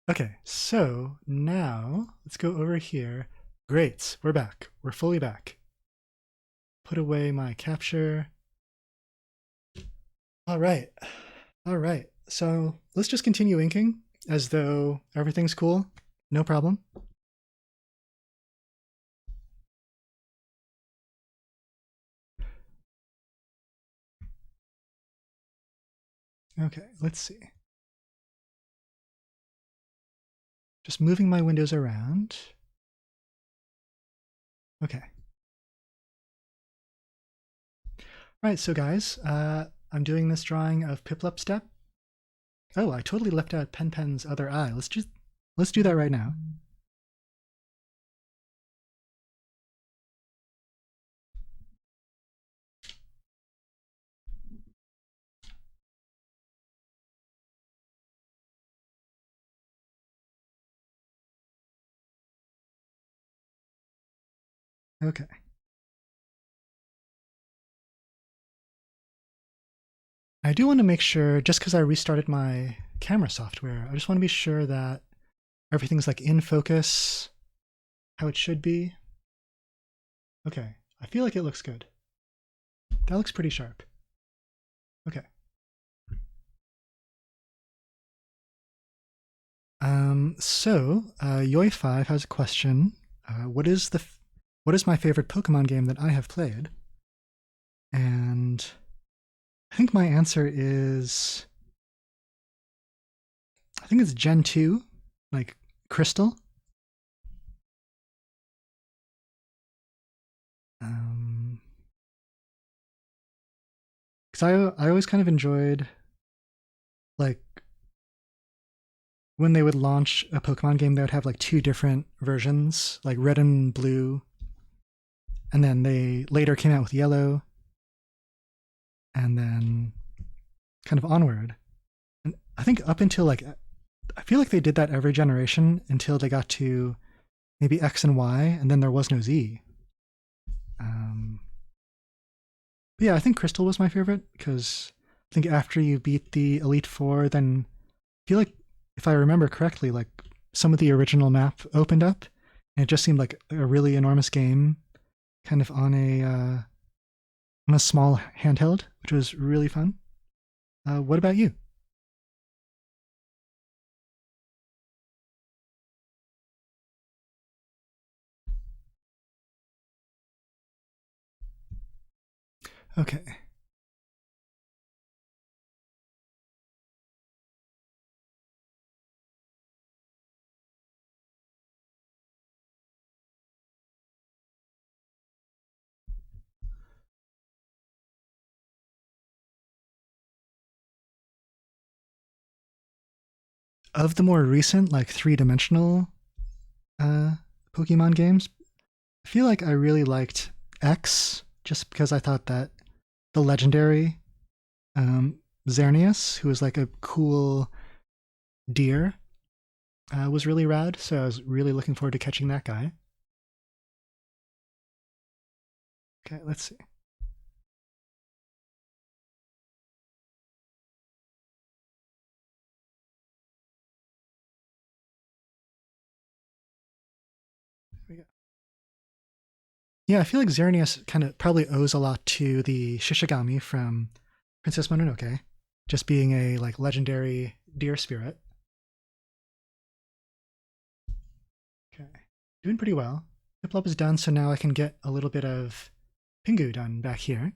Okay, so now let's go over here. Great, we're back. We're fully back. Put away my capture. All right, all right. So let's just continue inking as though everything's cool. No problem. Okay, let's see. Just moving my windows around. Okay. All right, so guys, I'm doing this drawing of Piplup step. Oh, I totally left out Pen's other eye. Let's do that right now. Okay. I do want to make sure, just because I restarted my camera software, I just want to be sure that everything's like in focus, how it should be. Okay, I feel like it looks good. That looks pretty sharp. Okay. Yoi5 has a question. What is my favorite Pokemon game that I have played? And I think my answer is, I think it's Gen 2, like Crystal. Because I always kind of enjoyed, like, when they would launch a Pokemon game, they would have like two different versions, like red and blue, and then they later came out with yellow, and then kind of onward. And I think up until like, I feel like they did that every generation until they got to maybe X and Y, and then there was no Z. Um, but yeah, I think Crystal was my favorite because I think after you beat the Elite Four, then I feel like, if I remember correctly, like some of the original map opened up, and it just seemed like a really enormous game, kind of on a small handheld, which was really fun. What about you? Okay. Of the more recent, like three-dimensional uh, Pokemon games, I feel like I really liked X, just because I thought that the legendary um, Xerneas, who was like a cool deer, was really rad. So I was really looking forward to catching that guy. Okay, let's see. Here we go. Yeah, I feel like Xerneas kind of probably owes a lot to the Shishigami from Princess Mononoke, just being a like legendary deer spirit. Okay, doing pretty well. Piplup is done, so now I can get a little bit of Pingu done back here.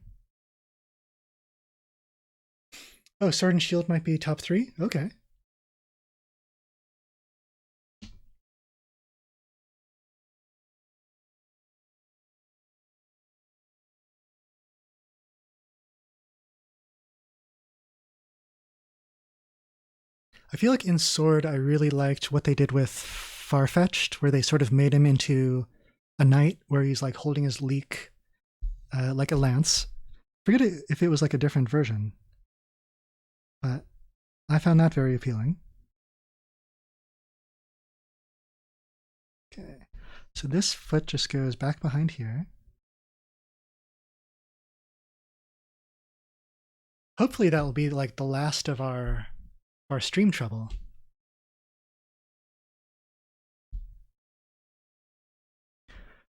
Oh, Sword and Shield might be top three? Okay. I feel like in Sword, I really liked what they did with Farfetch'd, where they sort of made him into a knight, where he's like holding his leek like a lance. Forget if it was like a different version, but I found that very appealing. Okay, so this foot just goes back behind here. Hopefully that will be like the last of our stream trouble.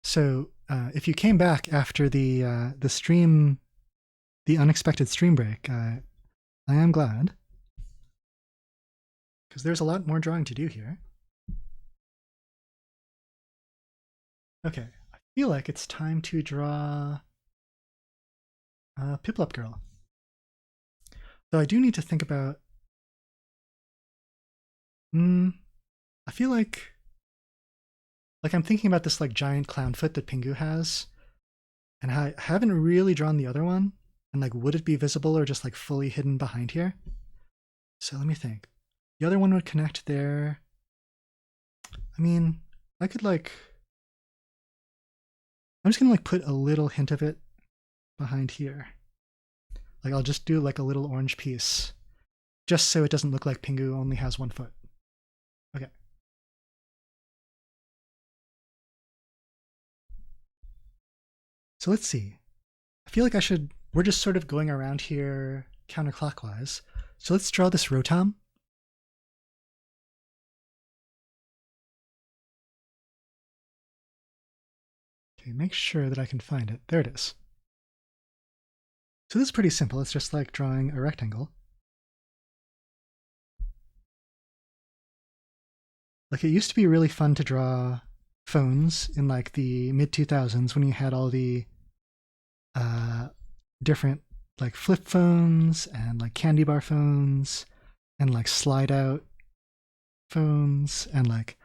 So if you came back after the stream, the unexpected stream break, I am glad, because there's a lot more drawing to do here. Okay, I feel like it's time to draw Piplup Girl. Though I do need to think about. I feel like I'm thinking about this like giant clown foot that Pingu has, and I haven't really drawn the other one. And like, would it be visible or just like fully hidden behind here? So let me think. The other one would connect there. I mean, I could like. I'm just gonna like put a little hint of it behind here. Like I'll just do like a little orange piece, just so it doesn't look like Pingu only has one foot. Okay. So let's see. I feel like we're just sort of going around here counterclockwise. So let's draw this Rotom. Okay, make sure that I can find it. There it is. So this is pretty simple. It's just like drawing a rectangle. Like it used to be really fun to draw phones in like the mid 2000s when you had all the different like flip phones and like candy bar phones and like slide out phones and like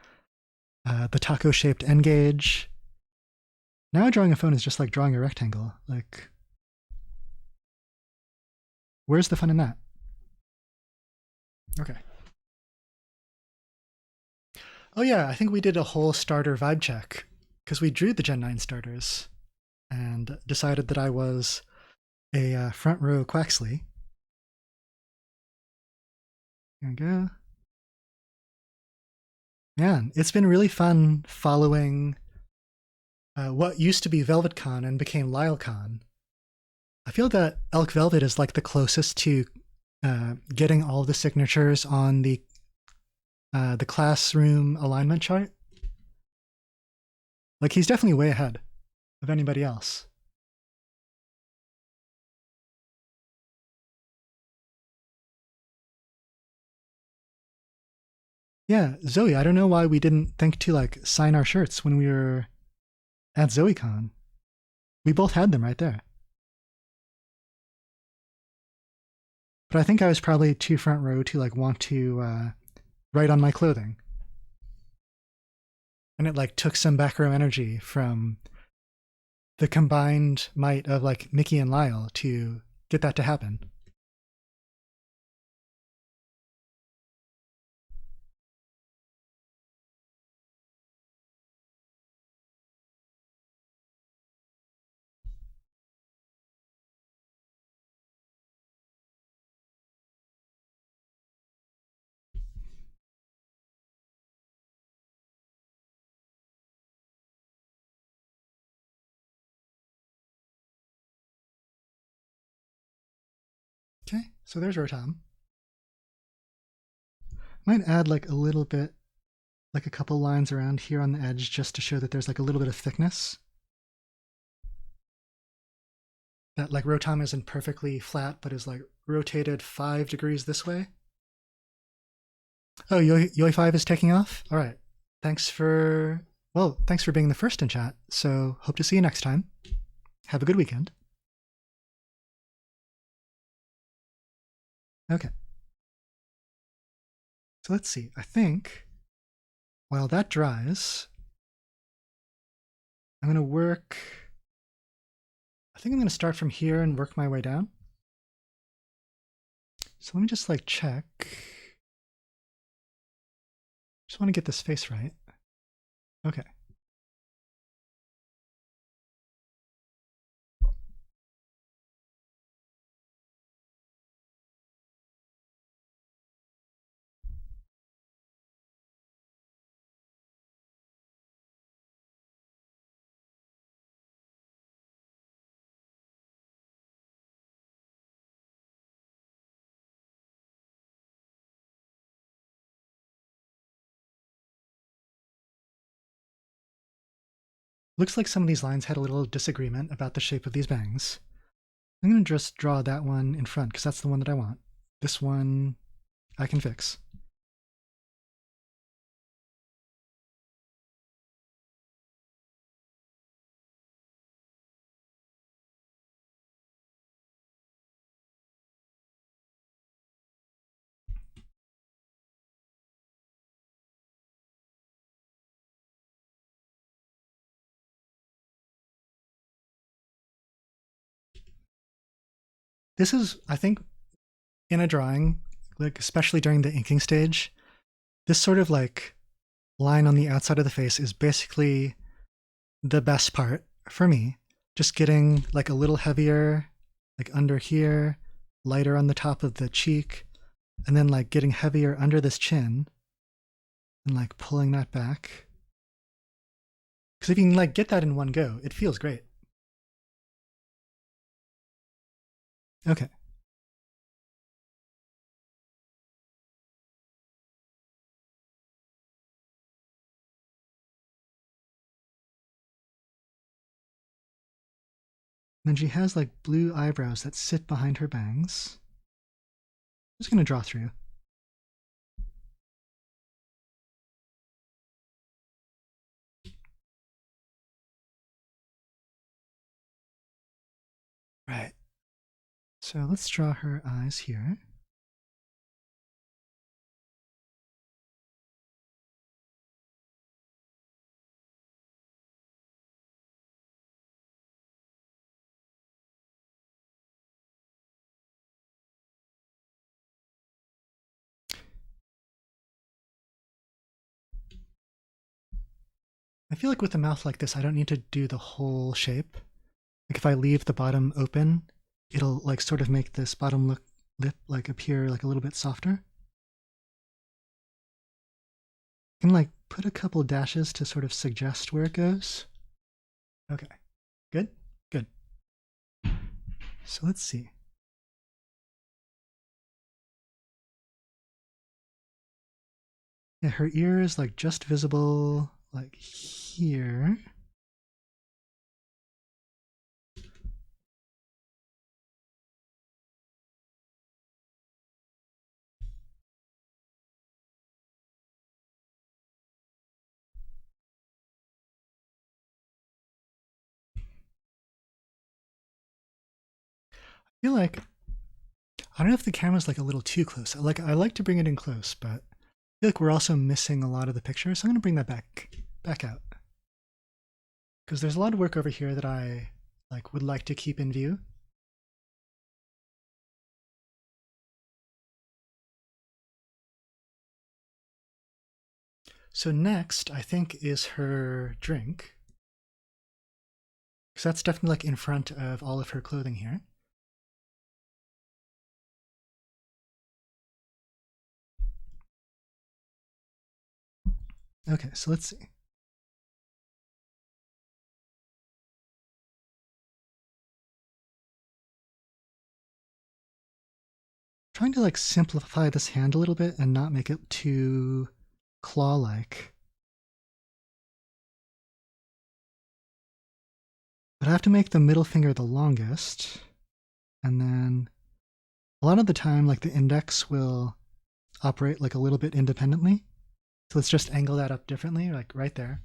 the taco shaped N gauge. Now drawing a phone is just like drawing a rectangle. Like, where's the fun in that? Okay. Oh yeah, I think we did a whole starter vibe check because we drew the Gen 9 starters and decided that I was a front row Quaxley. There we go. Man, it's been really fun following what used to be VelvetCon and became LyleCon. I feel that Elk Velvet is like the closest to getting all the signatures on the classroom alignment chart. Like he's definitely way ahead of anybody else. Yeah, Zoe, I don't know why we didn't think to like sign our shirts when we were at ZoeCon. We both had them right there. But I think I was probably too front row to like want to write on my clothing. And it like took some back row energy from the combined might of like Mickey and Lyle to get that to happen. Okay, so there's Rotom. Might add like a little bit, like a couple lines around here on the edge just to show that there's like a little bit of thickness. That like Rotom isn't perfectly flat, but is like rotated 5 degrees this way. Oh, Yoi 5 is taking off? All right. Thanks for being the first in chat. So hope to see you next time. Have a good weekend. Okay. So let's see. I think while that dries, I'm going to work. I think I'm going to start from here and work my way down. So let me just like check. Just want to get this face right. Okay. Looks like some of these lines had a little disagreement about the shape of these bangs. I'm going to just draw that one in front because that's the one that I want. This one I can fix. This is, I think, in a drawing, like especially during the inking stage, this sort of like line on the outside of the face is basically the best part for me. Just getting like a little heavier, like under here, lighter on the top of the cheek, and then like getting heavier under this chin and like pulling that back. Because if you can like get that in one go, it feels great. Okay. Then she has like blue eyebrows that sit behind her bangs. I'm just going to draw through. Right. So let's draw her eyes here. I feel like with a mouth like this, I don't need to do the whole shape. Like if I leave the bottom open, it'll like sort of make this bottom lip like appear like a little bit softer. I can like put a couple dashes to sort of suggest where it goes. Okay, good, good. So let's see. Yeah, her ear is like just visible like here. I feel like, I don't know if the camera's like a little too close. I like to bring it in close, but I feel like we're also missing a lot of the picture. So I'm gonna bring that back out. Because there's a lot of work over here that I like would like to keep in view. So next, I think, is her drink. Because that's definitely like in front of all of her clothing here. Okay, so let's see. Trying to like simplify this hand a little bit and not make it too claw-like. But I have to make the middle finger the longest. And then a lot of the time, like the index will operate like a little bit independently. So let's just angle that up differently, like right there.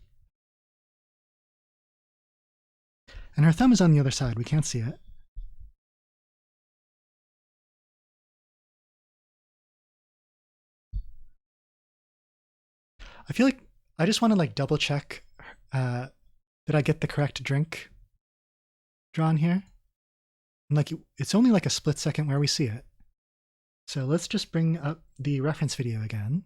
And her thumb is on the other side. We can't see it. I feel like I just want to like double check that I get the correct drink drawn here. And like it's only like a split second where we see it. So let's just bring up the reference video again.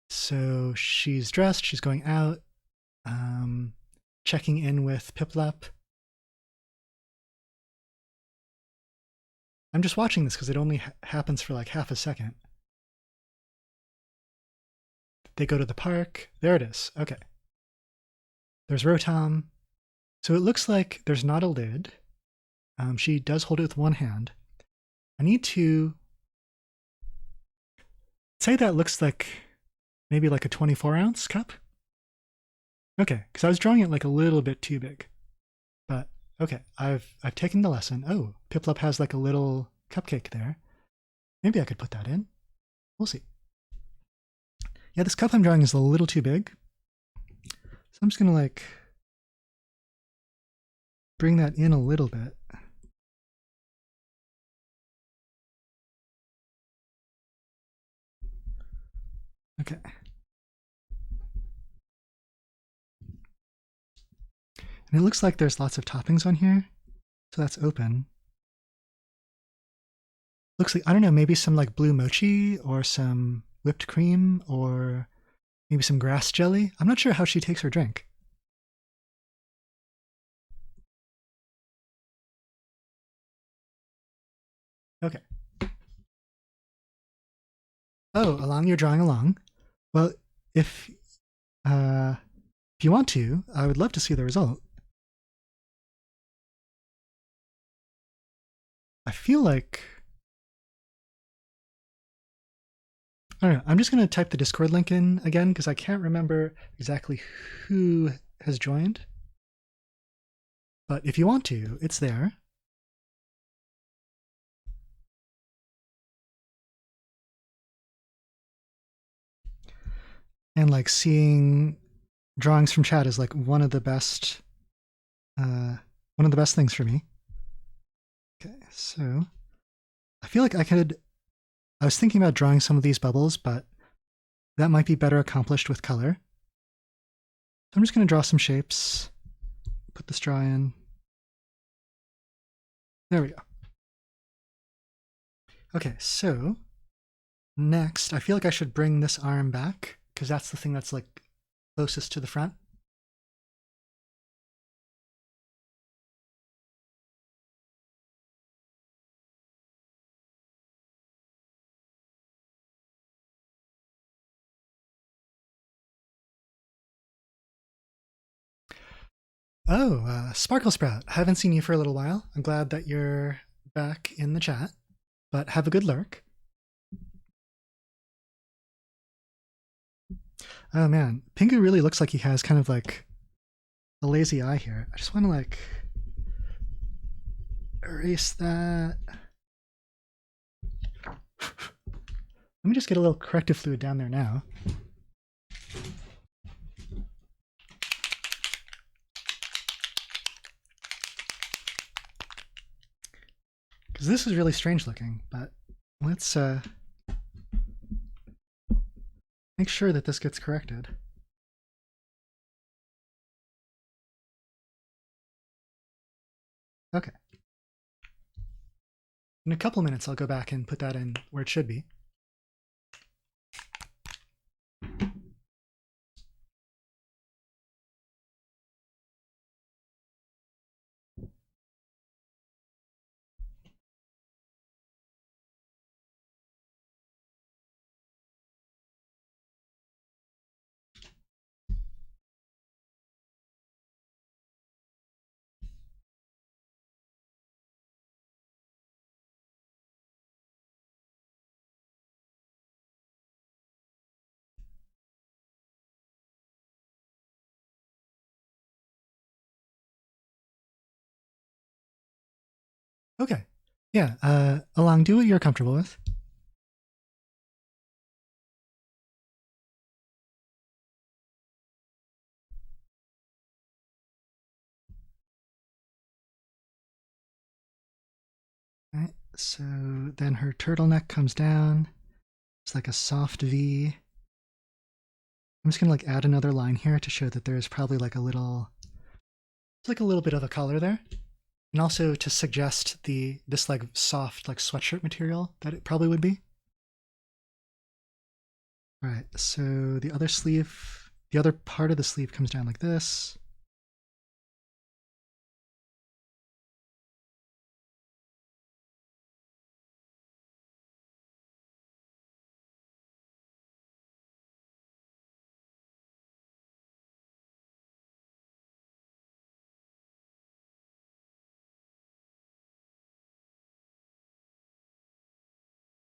So she's dressed, she's going out, checking in with Piplup. I'm just watching this because it only happens for like half a second. They go to the park. There it is. Okay. There's Rotom. So it looks like there's not a lid. She does hold it with one hand. I need to say that looks like maybe like a 24-ounce cup. Okay, because I was drawing it like a little bit too big. But okay, I've taken the lesson. Oh, Piplup has like a little cupcake there. Maybe I could put that in. We'll see. Yeah, this cup I'm drawing is a little too big. So I'm just gonna like bring that in a little bit. Okay. And it looks like there's lots of toppings on here. So that's open. Looks like, I don't know, maybe some like blue mochi or some whipped cream or maybe some grass jelly. I'm not sure how she takes her drink. Okay. Oh, along, you're drawing along. Well, if uh, if you want to, I would love to see the result. I feel like I don't know. I'm just going to type the Discord link in again because I can't remember exactly who has joined. But if you want to, it's there. And like seeing drawings from chat is like one of the best things for me. Okay, so I feel like I was thinking about drawing some of these bubbles, but that might be better accomplished with color. So I'm just going to draw some shapes, put the straw in. There we go. Okay, so next, I feel like I should bring this arm back because that's the thing that's like closest to the front. Oh, Sparkle Sprout, haven't seen you for a little while. I'm glad that you're back in the chat, but have a good lurk. Oh man, Pingu really looks like he has kind of like a lazy eye here. I just want to like erase that. Let me just get a little corrective fluid down there now. Because this is really strange looking, but let's make sure that this gets corrected. Okay. In a couple minutes, I'll go back and put that in where it should be. Okay. Yeah, Along, do what you're comfortable with. All right, so then her turtleneck comes down. It's like a soft V. I'm just gonna like add another line here to show that there's probably like a little, it's like a little bit of a color there. And also to suggest this like soft like sweatshirt material that it probably would be. All right, so the other part of the sleeve comes down like this.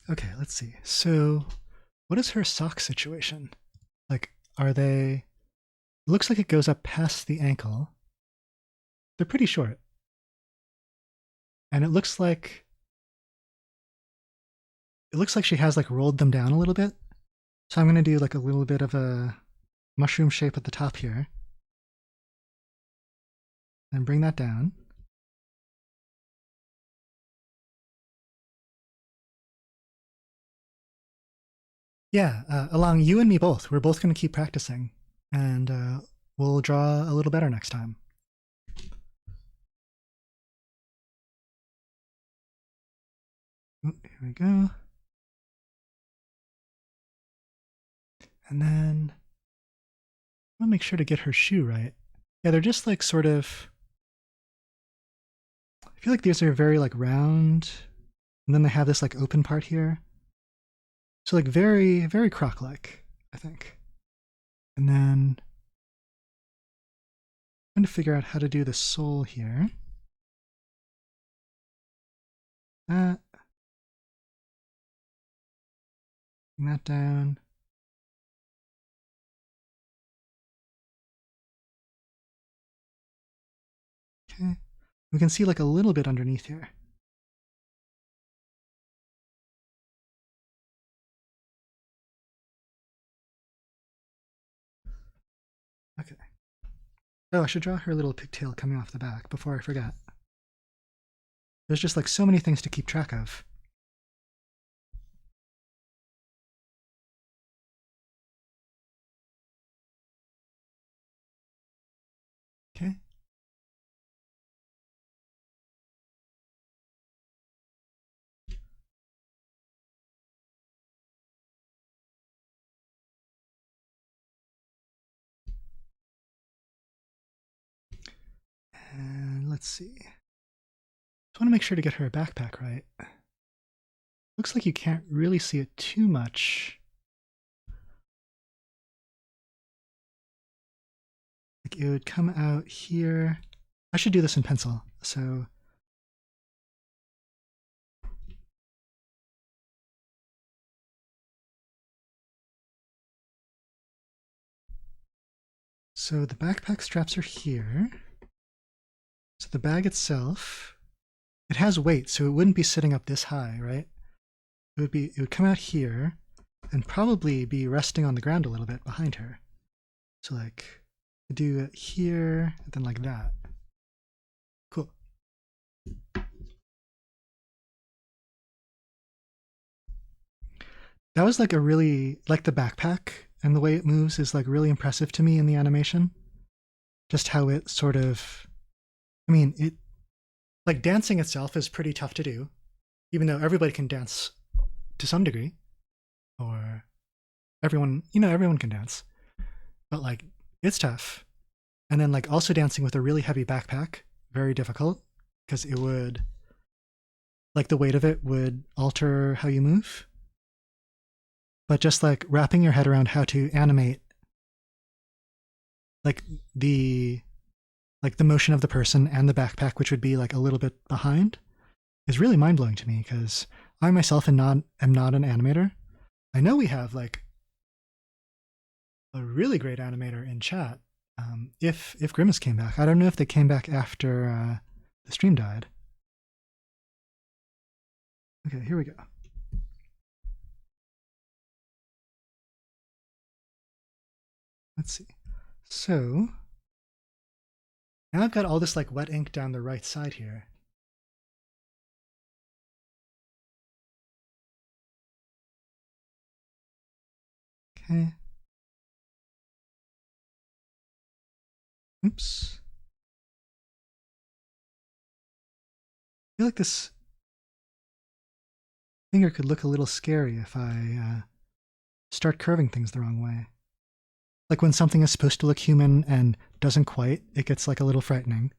Okay, let's see. So what is her sock situation? Like, are they looks like it goes up past the ankle. They're pretty short. And it looks like she has like rolled them down a little bit. So I'm going to do like a little bit of a mushroom shape at the top here. And bring that down. Yeah, along you and me both. We're both going to keep practicing. And we'll draw a little better next time. Oh, here we go. And then I'll make sure to get her shoe right. Yeah, they're just like sort of, I feel like these are very like round, and then they have this like open part here. So like very, very croc-like, I think. And then I'm trying to figure out how to do the sole here. Bring that down. Okay. We can see like a little bit underneath here. Okay. Oh, I should draw her little pigtail coming off the back before I forget. There's just like so many things to keep track of. Okay. And let's see. Just want to make sure to get her a backpack right. Looks like you can't really see it too much. Like it would come out here. I should do this in pencil. So the backpack straps are here. So the bag itself, it has weight, so it wouldn't be sitting up this high, right? It would come out here and probably be resting on the ground a little bit behind her. So like do it here and then like that. Cool. That was like a really, like the backpack and the way it moves is like really impressive to me in the animation. Just how it sort of, I mean, it, like dancing itself is pretty tough to do, even though everybody can dance to some degree, or everyone, everyone can dance, but like it's tough. And then like also dancing with a really heavy backpack, very difficult, because it would, like the weight of it would alter how you move. But just like wrapping your head around how to animate like the motion of the person and the backpack, which would be like a little bit behind, is really mind-blowing to me because I myself am not an animator. I know we have like a really great animator in chat. If Grimace came back, I don't know if they came back after the stream died. Okay, here we go. Let's see. So now I've got all this like wet ink down the right side here. Okay. Oops. I feel like this finger could look a little scary if I start curving things the wrong way. Like when something is supposed to look human and doesn't quite, it gets like a little frightening.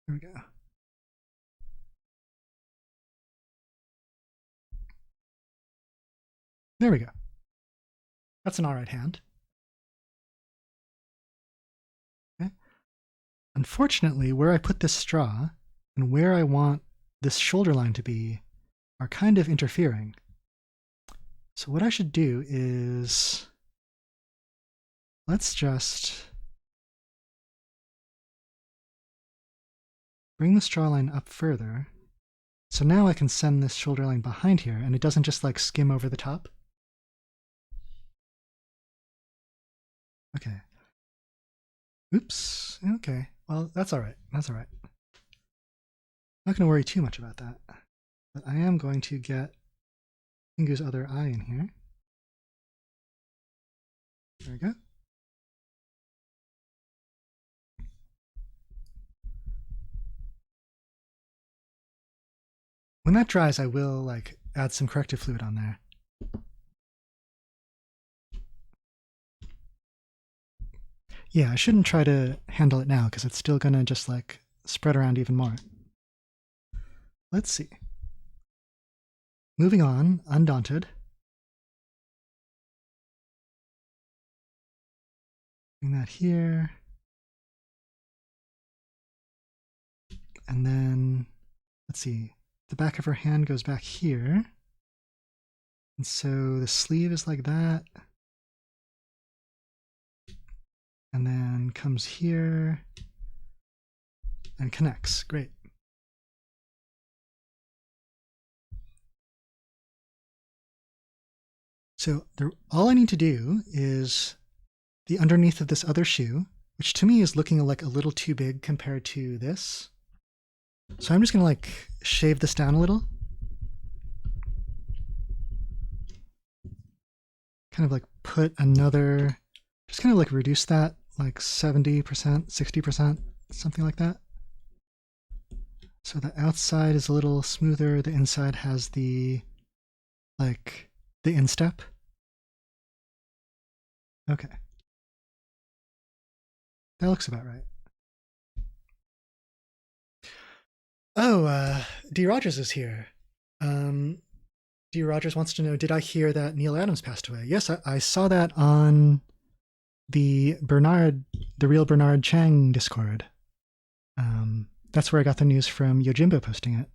There we go. There we go. That's an all right hand. Okay. Unfortunately, where I put this straw and where I want this shoulder line to be are kind of interfering. So what I should do is let's just bring the straw line up further. So now I can send this shoulder line behind here, and it doesn't just like skim over the top. Okay. Oops. Okay. Well, that's all right. That's all right. Not going to worry too much about that. But I am going to get Pingu's other eye in here. There we go. When that dries, I will like add some corrective fluid on there. Yeah, I shouldn't try to handle it now because it's still gonna just like spread around even more. Let's see. Moving on, undaunted. Bring that here. And then, let's see, the back of her hand goes back here. And so the sleeve is like that. And then comes here and connects. Great. So all I need to do is the underneath of this other shoe, which to me is looking like a little too big compared to this. So I'm just gonna like shave this down a little. Kind of like put another, just kind of like reduce that like 70%, 60%, something like that. So the outside is a little smoother, the inside has the like the instep. Okay. That looks about right. Oh, D. Rogers is here. D. Rogers wants to know, did I hear that Neil Adams passed away? Yes, I saw that on the real Bernard Chang Discord. That's where I got the news from Yojimbo posting it.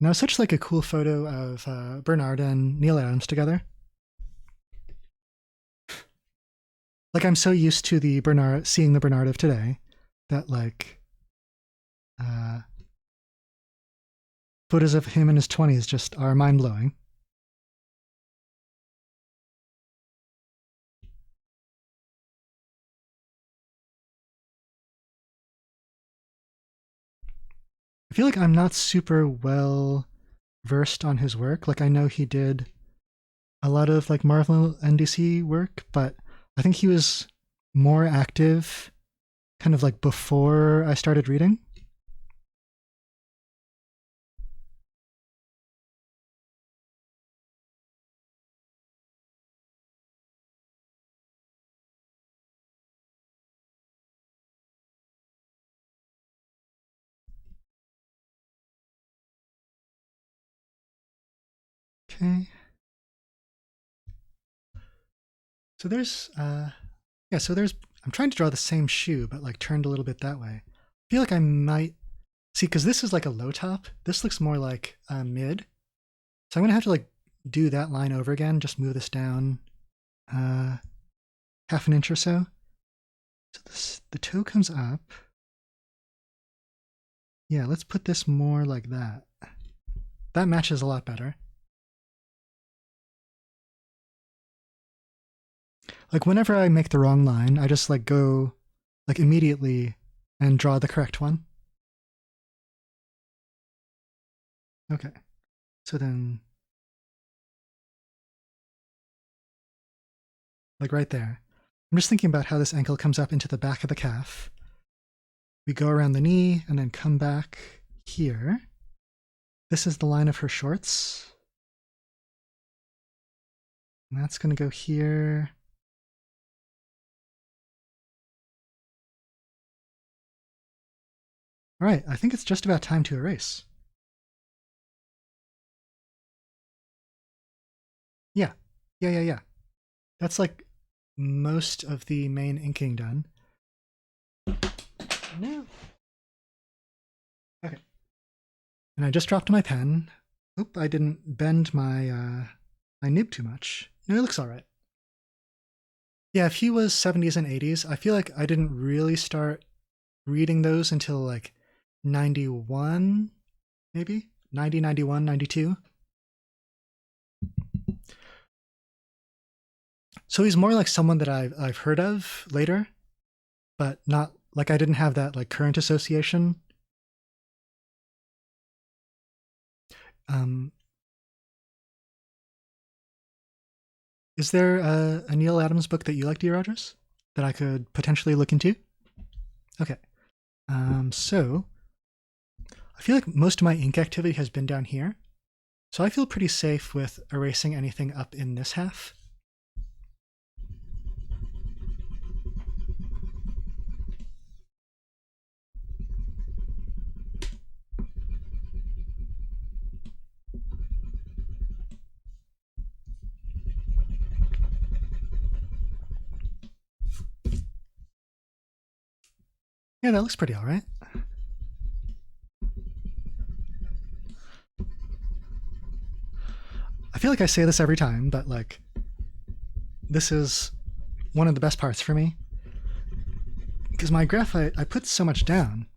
Now, such like a cool photo of Bernard and Neil Adams together. Like I'm so used to seeing the Bernard of today that like photos of him in his 20s just are mind blowing. I feel like I'm not super well versed on his work. Like I know he did a lot of like Marvel and DC work, but I think he was more active kind of like before I started reading. Okay. So there's I'm trying to draw the same shoe, but like turned a little bit that way. I feel like I might see, because this is like a low top. This looks more like a mid. So I'm gonna have to like do that line over again, just move this down half an inch or so. So the toe comes up. Yeah, let's put this more like that. That matches a lot better. Like whenever I make the wrong line, I just like go like immediately and draw the correct one. Okay. So then like right there. I'm just thinking about how this ankle comes up into the back of the calf. We go around the knee and then come back here. This is the line of her shorts. And that's going to go here. All right, I think it's just about time to erase. Yeah. That's like most of the main inking done. No. Okay. And I just dropped my pen. Oop, I didn't bend my nib too much. No, it looks all right. Yeah, if he was 70s and 80s, I feel like I didn't really start reading those until like 91, maybe 90, 91, 92. So he's more like someone that I've heard of later, but not like I didn't have that like current association. Um, is there a Neil Adams book that you like, D. Rogers, that I could potentially look into? Okay. So I feel like most of my ink activity has been down here. So I feel pretty safe with erasing anything up in this half. Yeah, that looks pretty all right. I feel like I say this every time, but like, this is one of the best parts for me. Because my graphite, I put so much down.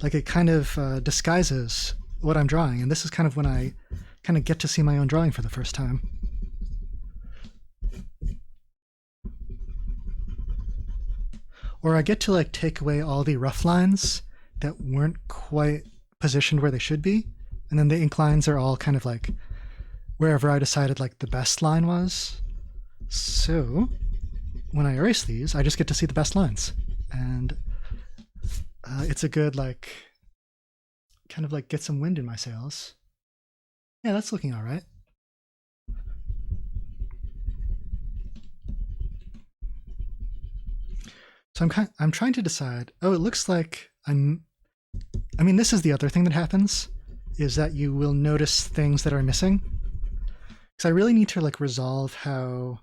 Like, it kind of disguises what I'm drawing, and this is kind of when I kind of get to see my own drawing for the first time. Or I get to like take away all the rough lines that weren't quite positioned where they should be, and then the ink lines are all kind of like wherever I decided like the best line was. So when I erase these, I just get to see the best lines, and it's a good like kind of like get some wind in my sails. Yeah, that's looking all right. So I'm trying to decide. Oh, it looks like I mean, this is the other thing that happens, is that you will notice things that are missing. Because I really need to like resolve how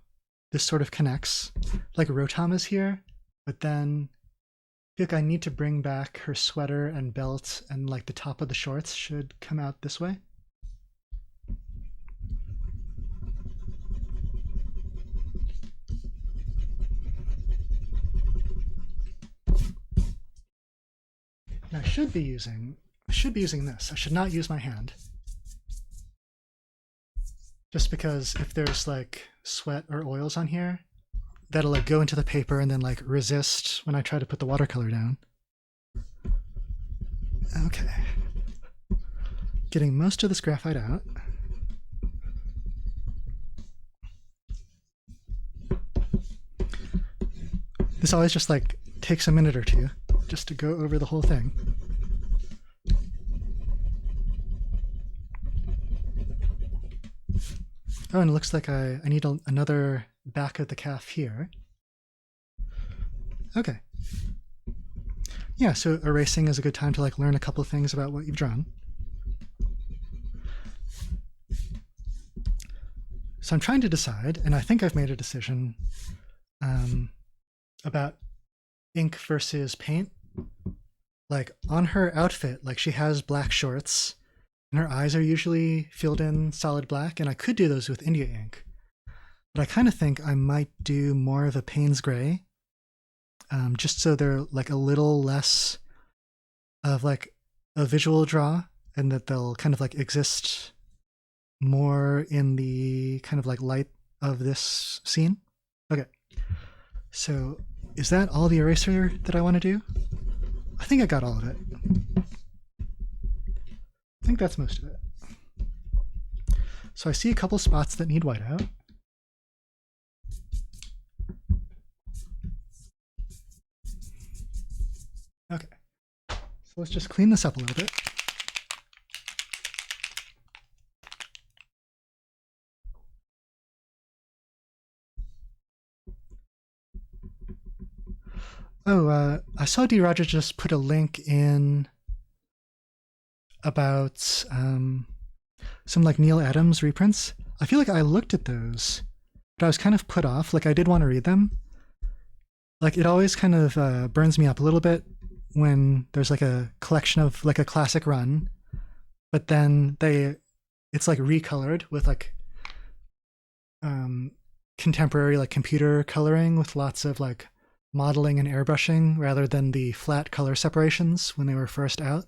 this sort of connects. Like Rotom is here, but then I feel like I need to bring back her sweater and belt, and like the top of the shorts should come out this way. And I should be using this. I should not use my hand. Just because if there's like sweat or oils on here, that'll like go into the paper and then like resist when I try to put the watercolor down. Okay. Getting most of this graphite out. This always just like takes a minute or two just to go over the whole thing. Oh, and it looks like I need another back of the calf here. Okay. Yeah, so erasing is a good time to like learn a couple of things about what you've drawn. So I'm trying to decide, and I think I've made a decision about ink versus paint. Like on her outfit, like she has black shorts, and her eyes are usually filled in solid black, and I could do those with India ink. But I kind of think I might do more of a Payne's gray, just so they're like a little less of like a visual draw, and that they'll kind of like exist more in the kind of like light of this scene. Okay, so is that all the eraser that I want to do? I think I got all of it. I think that's most of it. So I see a couple spots that need whiteout. Okay, so let's just clean this up a little bit. Oh, I saw D. Rogers just put a link in about some like Neil Adams reprints. I feel like I looked at those, but I was kind of put off. Like I did want to read them. Like it always kind of burns me up a little bit when there's like a collection of like a classic run, but then it's like recolored with like contemporary like computer coloring with lots of like modeling and airbrushing rather than the flat color separations when they were first out.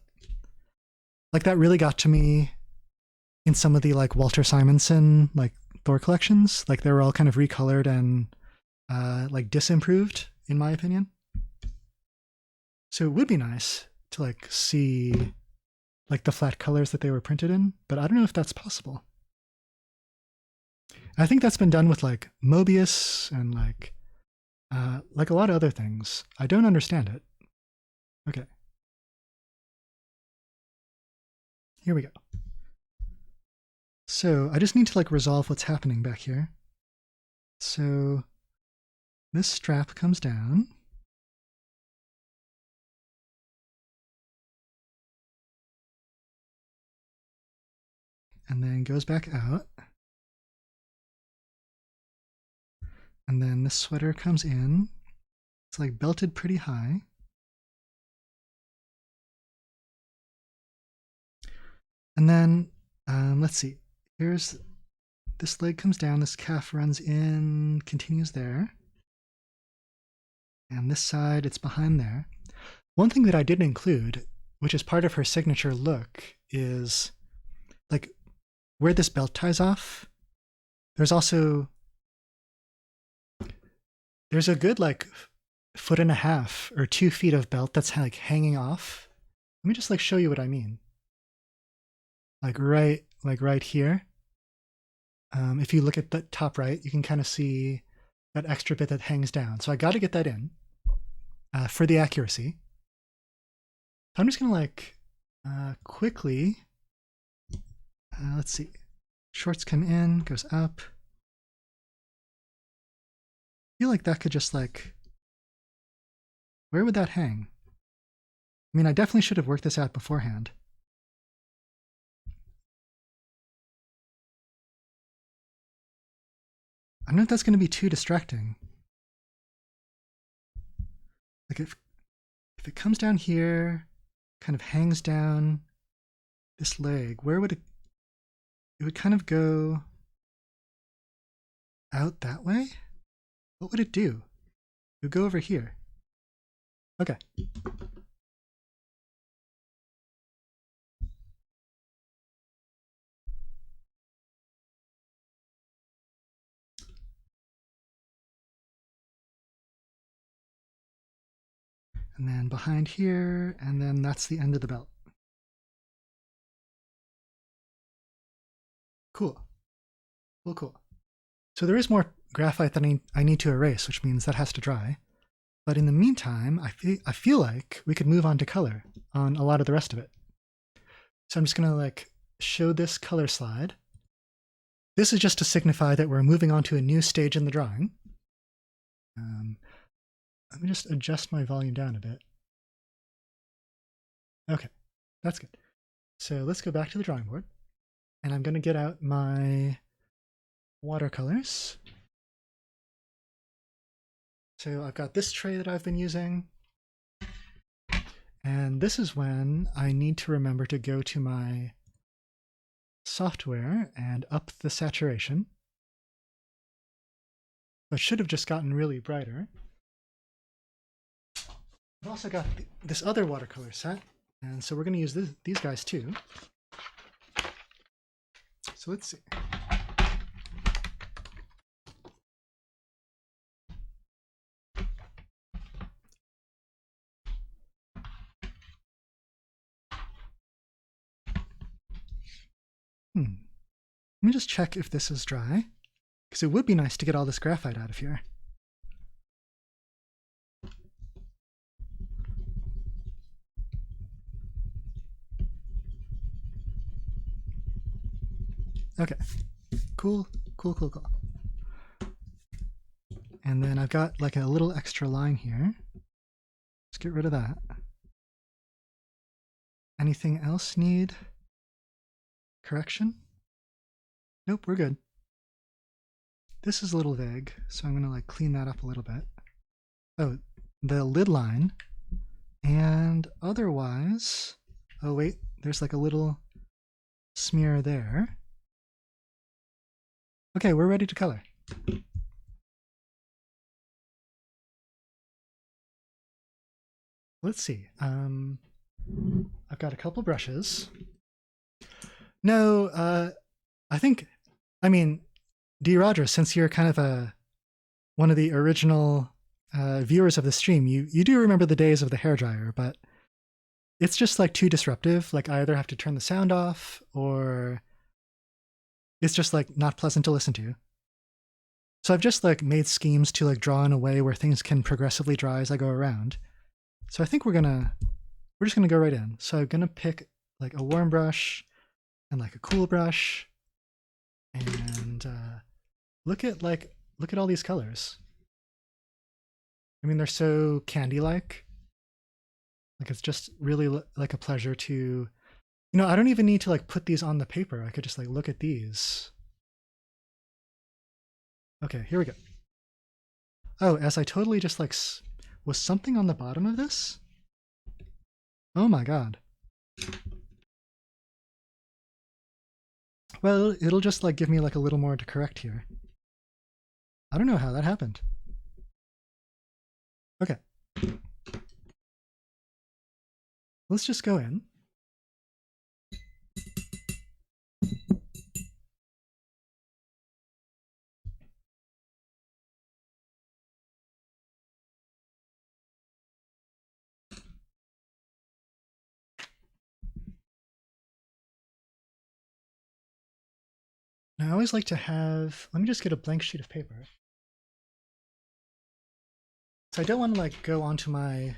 Like that really got to me in some of the like Walter Simonson like Thor collections. Like they were all kind of recolored and like disimproved in my opinion. So it would be nice to like see like the flat colors that they were printed in, but I don't know if that's possible. I think that's been done with like Mobius and like a lot of other things. I don't understand it. Okay. Here we go. So I just need to like resolve what's happening back here. So this strap comes down. And then goes back out. And then this sweater comes in. It's like belted pretty high. And then, let's see, here's, this leg comes down, this calf runs in, continues there. And this side, it's behind there. One thing that I didn't include, which is part of her signature look, is like where this belt ties off, there's also, there's a good like 1.5 or 2 feet of belt that's like hanging off. Let me just like show you what I mean. Like right here. If you look at the top right, you can kind of see that extra bit that hangs down. So I got to get that in for the accuracy. So I'm just gonna like quickly, let's see, shorts come in, goes up. I feel like that could just like, where would that hang? I mean, I definitely should have worked this out beforehand. I don't know if that's going to be too distracting. Like if it comes down here, kind of hangs down this leg, where would it would kind of go out that way? What would it do? It would go over here. Okay. And then behind here, and then that's the end of the belt. Cool. Cool. So there is more graphite that I need to erase, which means that has to dry. But in the meantime, I feel like we could move on to color on a lot of the rest of it. So I'm just gonna like show this color slide. This is just to signify that we're moving on to a new stage in the drawing. Let me just adjust my volume down a bit. Okay, that's good. So let's go back to the drawing board. And I'm going to get out my watercolors. So I've got this tray that I've been using. And this is when I need to remember to go to my software and up the saturation. But should have just gotten really brighter. I've also got this other watercolor set, and so we're going to use these guys too. So let's see. Let me just check if this is dry, because it would be nice to get all this graphite out of here. Okay, cool. And then I've got like a little extra line here. Let's get rid of that. Anything else need correction? Nope, we're good. This is a little vague, so I'm gonna like clean that up a little bit. Oh, the lid line. And otherwise, oh wait, there's like a little smear there. Okay, we're ready to color. let's see. I've got a couple brushes. No, I mean, D. Rogers, since you're kind of one of the original viewers of the stream, you do remember the days of the hairdryer, but it's just like too disruptive. Like I either have to turn the sound off or it's just like not pleasant to listen to. So I've just like made schemes to like draw in a way where things can progressively dry as I go around. So I think we're just gonna go right in. So I'm gonna pick like a warm brush and like a cool brush, and look at all these colors. I mean, they're so candy-like. Like it's just really like a pleasure to, I don't even need to like put these on the paper. I could just like look at these. Okay, here we go. Oh, as I totally just like, was something on the bottom of this? Oh my god. Well, it'll just like give me like a little more to correct here. I don't know how that happened. Okay. Let's just go in. Now I always like to have, let me just get a blank sheet of paper. So I don't want to like go onto my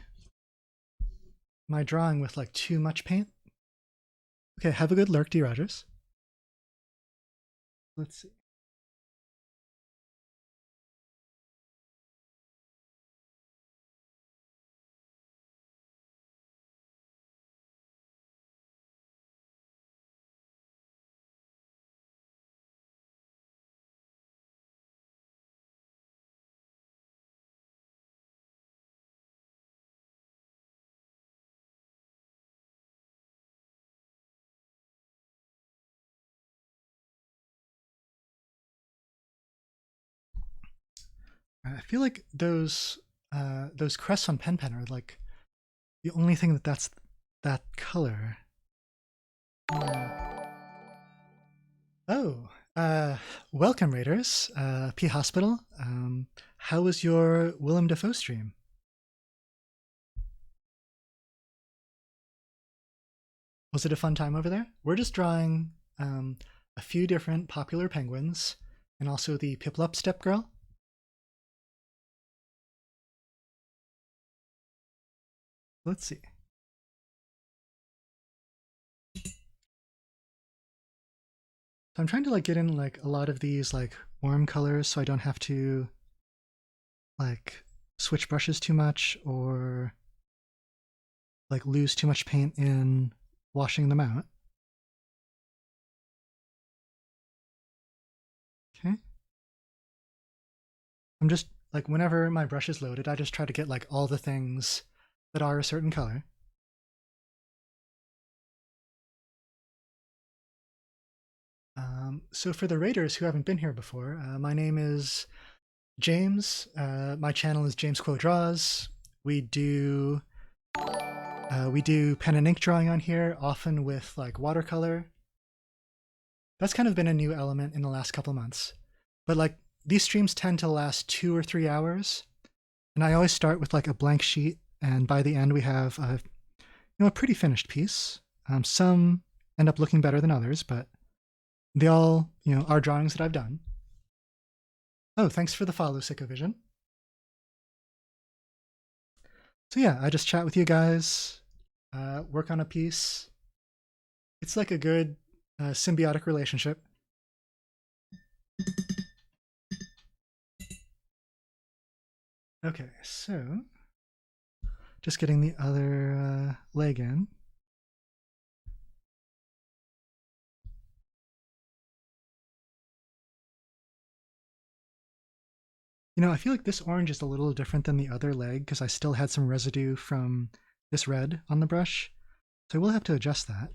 drawing with like too much paint. Okay, have a good lurk, D. Rogers. Let's see. I feel like those crests on Pen Pen are like the only thing that's that color. Oh, welcome Raiders, P Hospital. How was your Willem Dafoe stream? Was it a fun time over there? We're just drawing a few different popular penguins and also the Piplup step girl. Let's see. So I'm trying to like get in like a lot of these like warm colors so I don't have to like switch brushes too much or like lose too much paint in washing them out. Okay. I'm just like whenever my brush is loaded, I just try to get like all the things that are a certain color. So for the Raiders who haven't been here before, my name is James. My channel is James Quo Draws. We do pen and ink drawing on here, often with like watercolor. That's kind of been a new element in the last couple months. But like these streams tend to last 2 or 3 hours, and I always start with like a blank sheet, and by the end we have a pretty finished piece. Some end up looking better than others, but they all are drawings that I've done. Oh, thanks for the follow, Sickovision. So yeah, I just chat with you guys, work on a piece. It's like a good symbiotic relationship. Okay, so just getting the other leg in. I feel like this orange is a little different than the other leg because I still had some residue from this red on the brush. So I will have to adjust that.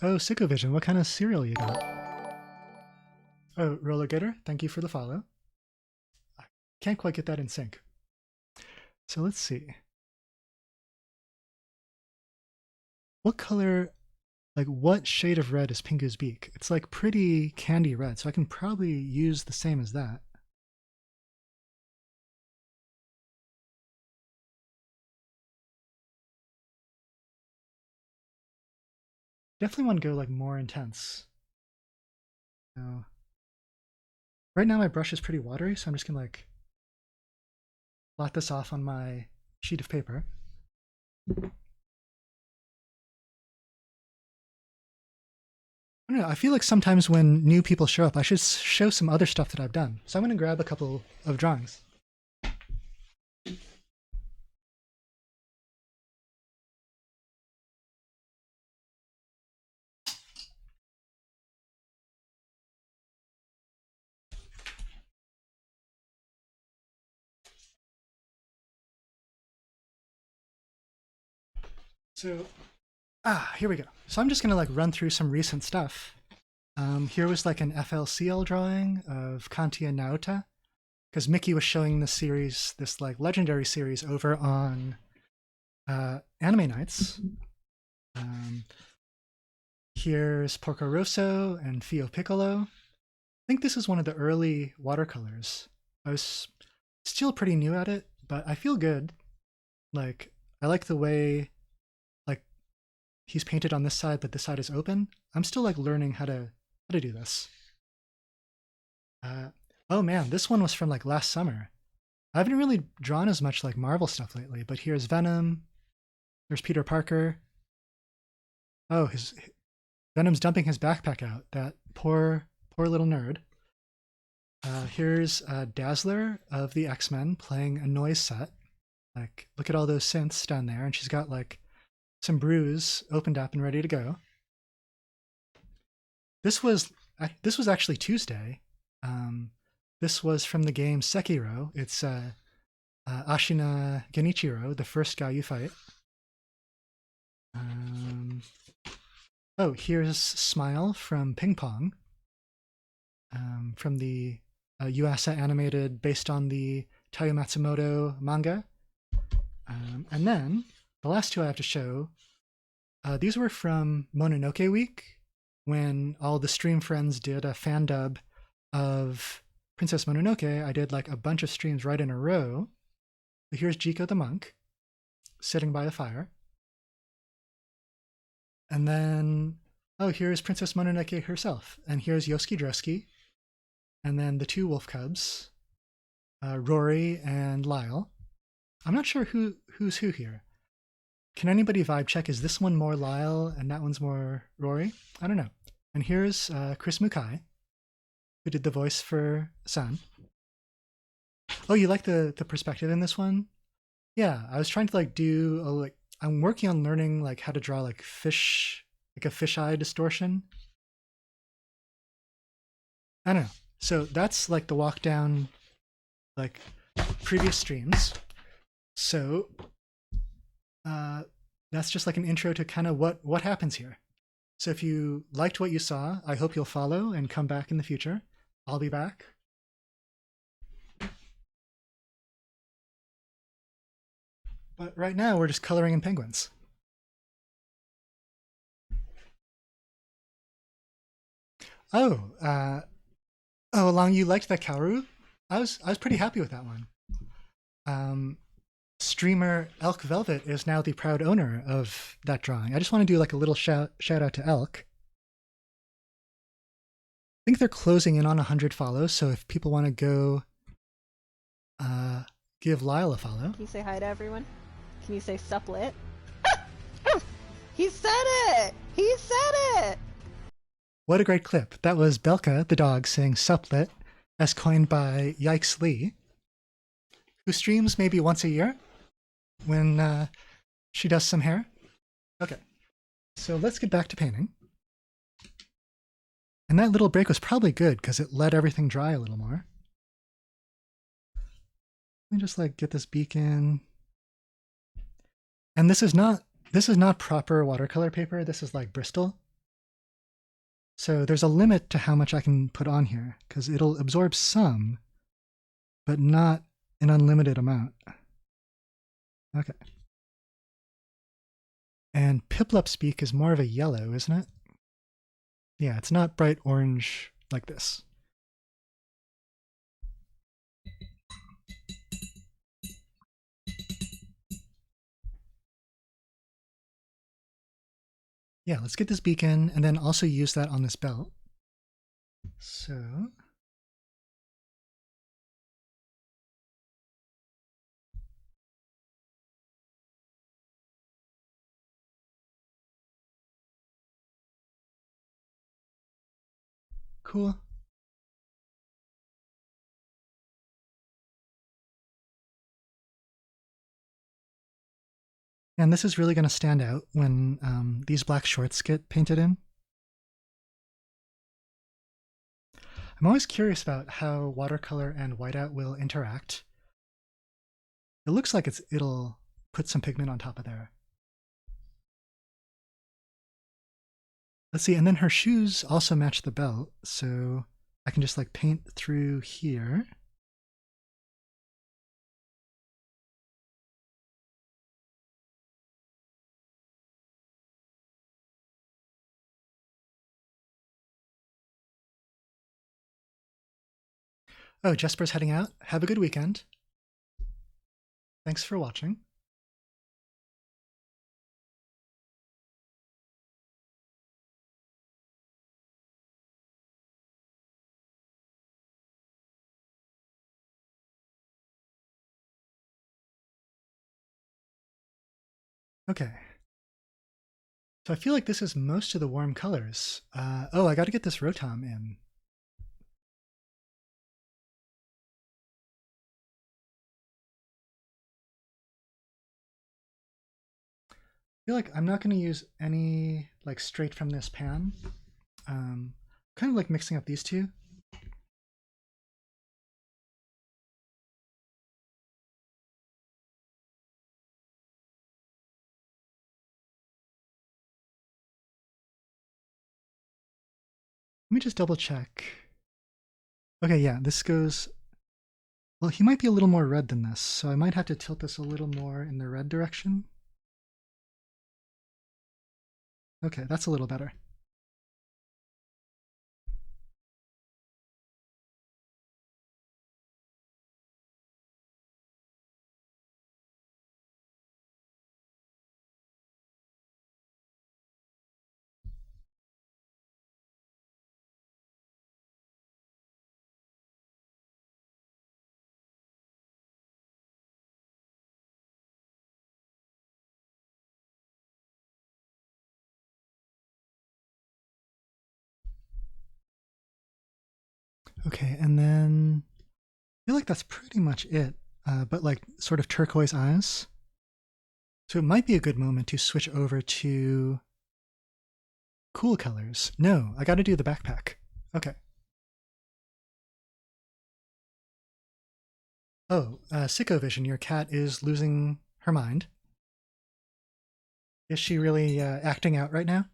Oh, Sickovision, what kind of cereal you got? Oh, Roller Gator, thank you for the follow. I can't quite get that in sync. So let's see. What color, like what shade of red is Pingu's beak? It's like pretty candy red, so I can probably use the same as that. Definitely want to go like more intense. So, right now my brush is pretty watery, so I'm just gonna like blot this off on my sheet of paper. I don't know, I feel like sometimes when new people show up, I should show some other stuff that I've done. So I'm going to grab a couple of drawings. So, here we go. So I'm just going to like run through some recent stuff. Here was like an FLCL drawing of Kanti and Naota, because Mickey was showing this series, this like legendary series over on Anime Nights. Here's Porco Rosso and Fio Piccolo. I think this is one of the early watercolors. I was still pretty new at it, but I feel good. Like, I like the way like he's painted on this side, but this side is open. I'm still like learning how to do this. Oh man, this one was from like last summer. I haven't really drawn as much like Marvel stuff lately, but here's Venom. There's Peter Parker. Oh, his Venom's dumping his backpack out. That poor little nerd. Here's Dazzler of the X-Men playing a noise set. Like, look at all those synths down there, and she's got like some brews opened up and ready to go. This was actually Tuesday. This was from the game Sekiro. It's Ashina Genichiro, the first guy you fight. Oh, here's Smile from Ping Pong, from the Yuasa animated based on the Taiyo Matsumoto manga. And then the last two I have to show, these were from Mononoke Week, when all the stream friends did a fan dub of Princess Mononoke. I did like a bunch of streams right in a row. So here's Jiko the monk sitting by a fire. And then, oh, here's Princess Mononoke herself. And here's Yosuke Drosky. And then the two wolf cubs, Rory and Lyle. I'm not sure who's who here. Can anybody vibe check? Is this one more Lyle and that one's more Rory? I don't know. And here's Chris Mukai, who did the voice for San. Oh, you like the perspective in this one? Yeah, I was trying to like do I'm working on learning like how to draw like fish, like a fisheye distortion. I don't know. So that's like the walk down like previous streams. So that's just like an intro to kind of what happens here. So if you liked what you saw, I hope you'll follow and come back in the future. I'll be back. But right now we're just coloring in penguins. Oh, Along, you liked that Kaoru? I was pretty happy with that one. Streamer Elk Velvet is now the proud owner of that drawing. I just want to do like a little shout out to Elk. I think they're closing in on 100 follows, so if people want to go give Lyle a follow. Can you say hi to everyone? Can you say supplet? He said it! He said it! What a great clip. That was Belka, the dog, saying supplet, as coined by Yikes Lee, who streams maybe once a year when she does some hair. Okay, so let's get back to painting. And that little break was probably good because it let everything dry a little more. Let me just like get this beak in. And this is not proper watercolor paper. This is like Bristol. So there's a limit to how much I can put on here because it'll absorb some, but not an unlimited amount. Okay. And Piplup's beak is more of a yellow, isn't it? Yeah, it's not bright orange like this. Yeah, let's get this beak in and then also use that on this belt. So cool. And this is really going to stand out when these black shorts get painted in. I'm always curious about how watercolor and whiteout will interact. It looks like it'll put some pigment on top of there. Let's see, and then her shoes also match the belt, so I can just like paint through here. Oh, Jesper's heading out. Have a good weekend. Thanks for watching. Okay. So I feel like this is most of the warm colors. Oh, I got to get this Rotom in. I feel like I'm not going to use any like straight from this pan. Kind of like mixing up these two. Let me just double check. Okay, yeah, this goes... Well, he might be a little more red than this, so I might have to tilt this a little more in the red direction. Okay, that's a little better. Okay, and then I feel like that's pretty much it, but like sort of turquoise eyes. So it might be a good moment to switch over to cool colors. No, I got to do the backpack. Okay. Oh, Sicko Vision, your cat is losing her mind. Is she really acting out right now?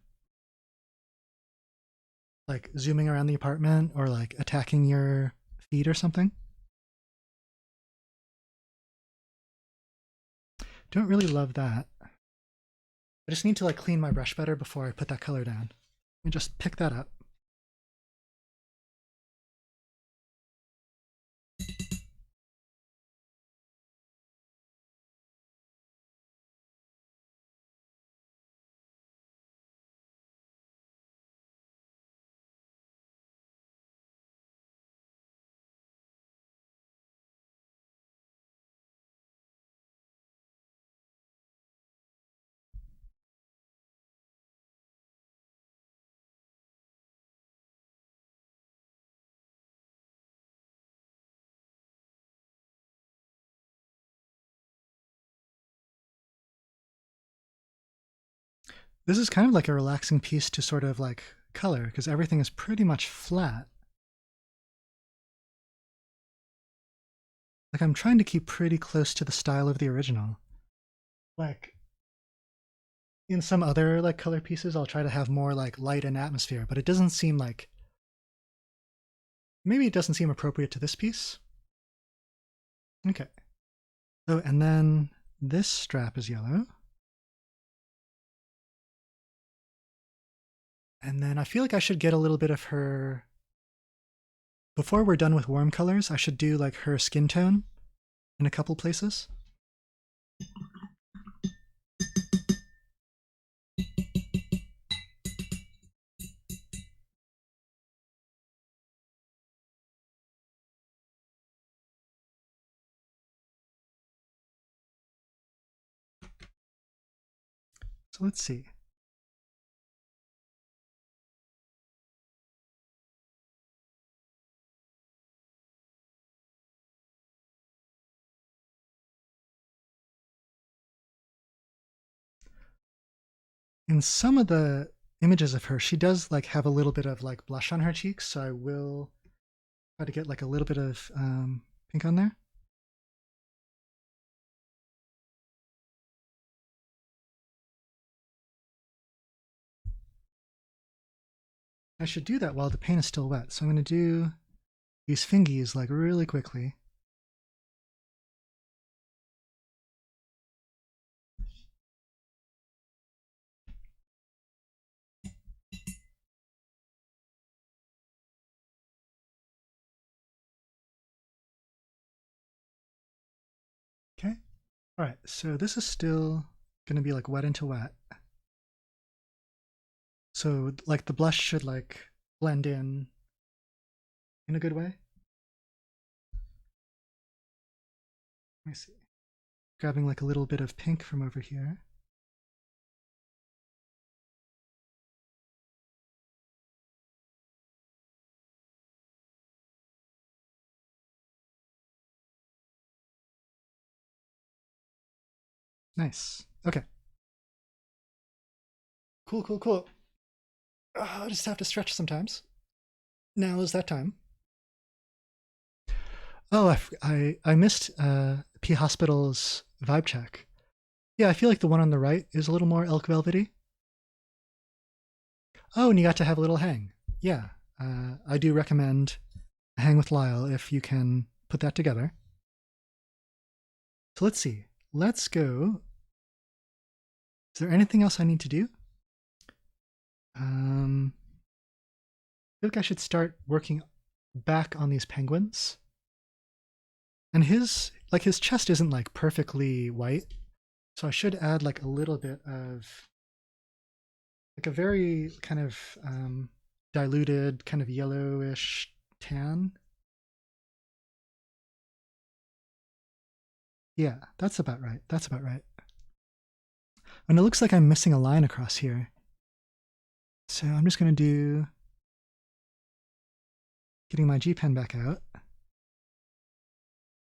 Like zooming around the apartment or like attacking your feet or something? Don't really love that. I just need to like clean my brush better before I put that color down. Let me just pick that up. This is kind of like a relaxing piece to sort of like color because everything is pretty much flat. Like I'm trying to keep pretty close to the style of the original. Like in some other like color pieces, I'll try to have more like light and atmosphere, but it doesn't seem like, maybe it doesn't seem appropriate to this piece. Okay. Oh, and then this strap is yellow. And then I feel like I should get a little bit of her... Before we're done with warm colors, I should do like her skin tone in a couple places. So let's see. In some of the images of her, she does like have a little bit of like blush on her cheeks, so I will try to get like a little bit of pink on there. I should do that while the paint is still wet, so I'm going to do these fingies like really quickly. Okay. All right, so this is still going to be like wet into wet. So like the blush should like blend in a good way. Let me see. Grabbing like a little bit of pink from over here. Nice. Okay. Cool, cool, cool. I just have to stretch sometimes. Now is that time. Oh, I missed P Hospital's vibe check. Yeah, I feel like the one on the right is a little more elk velvety. Oh, and you got to have a little hang. Yeah, I do recommend a hang with Lyle if you can put that together. So let's see. Let's go. Is there anything else I need to do? I feel like I should start working back on these penguins. And his chest isn't like perfectly white, so I should add like a little bit of like a very kind of diluted kind of yellowish tan. Yeah, that's about right. That's about right. And it looks like I'm missing a line across here. So I'm just going to do getting my G pen back out.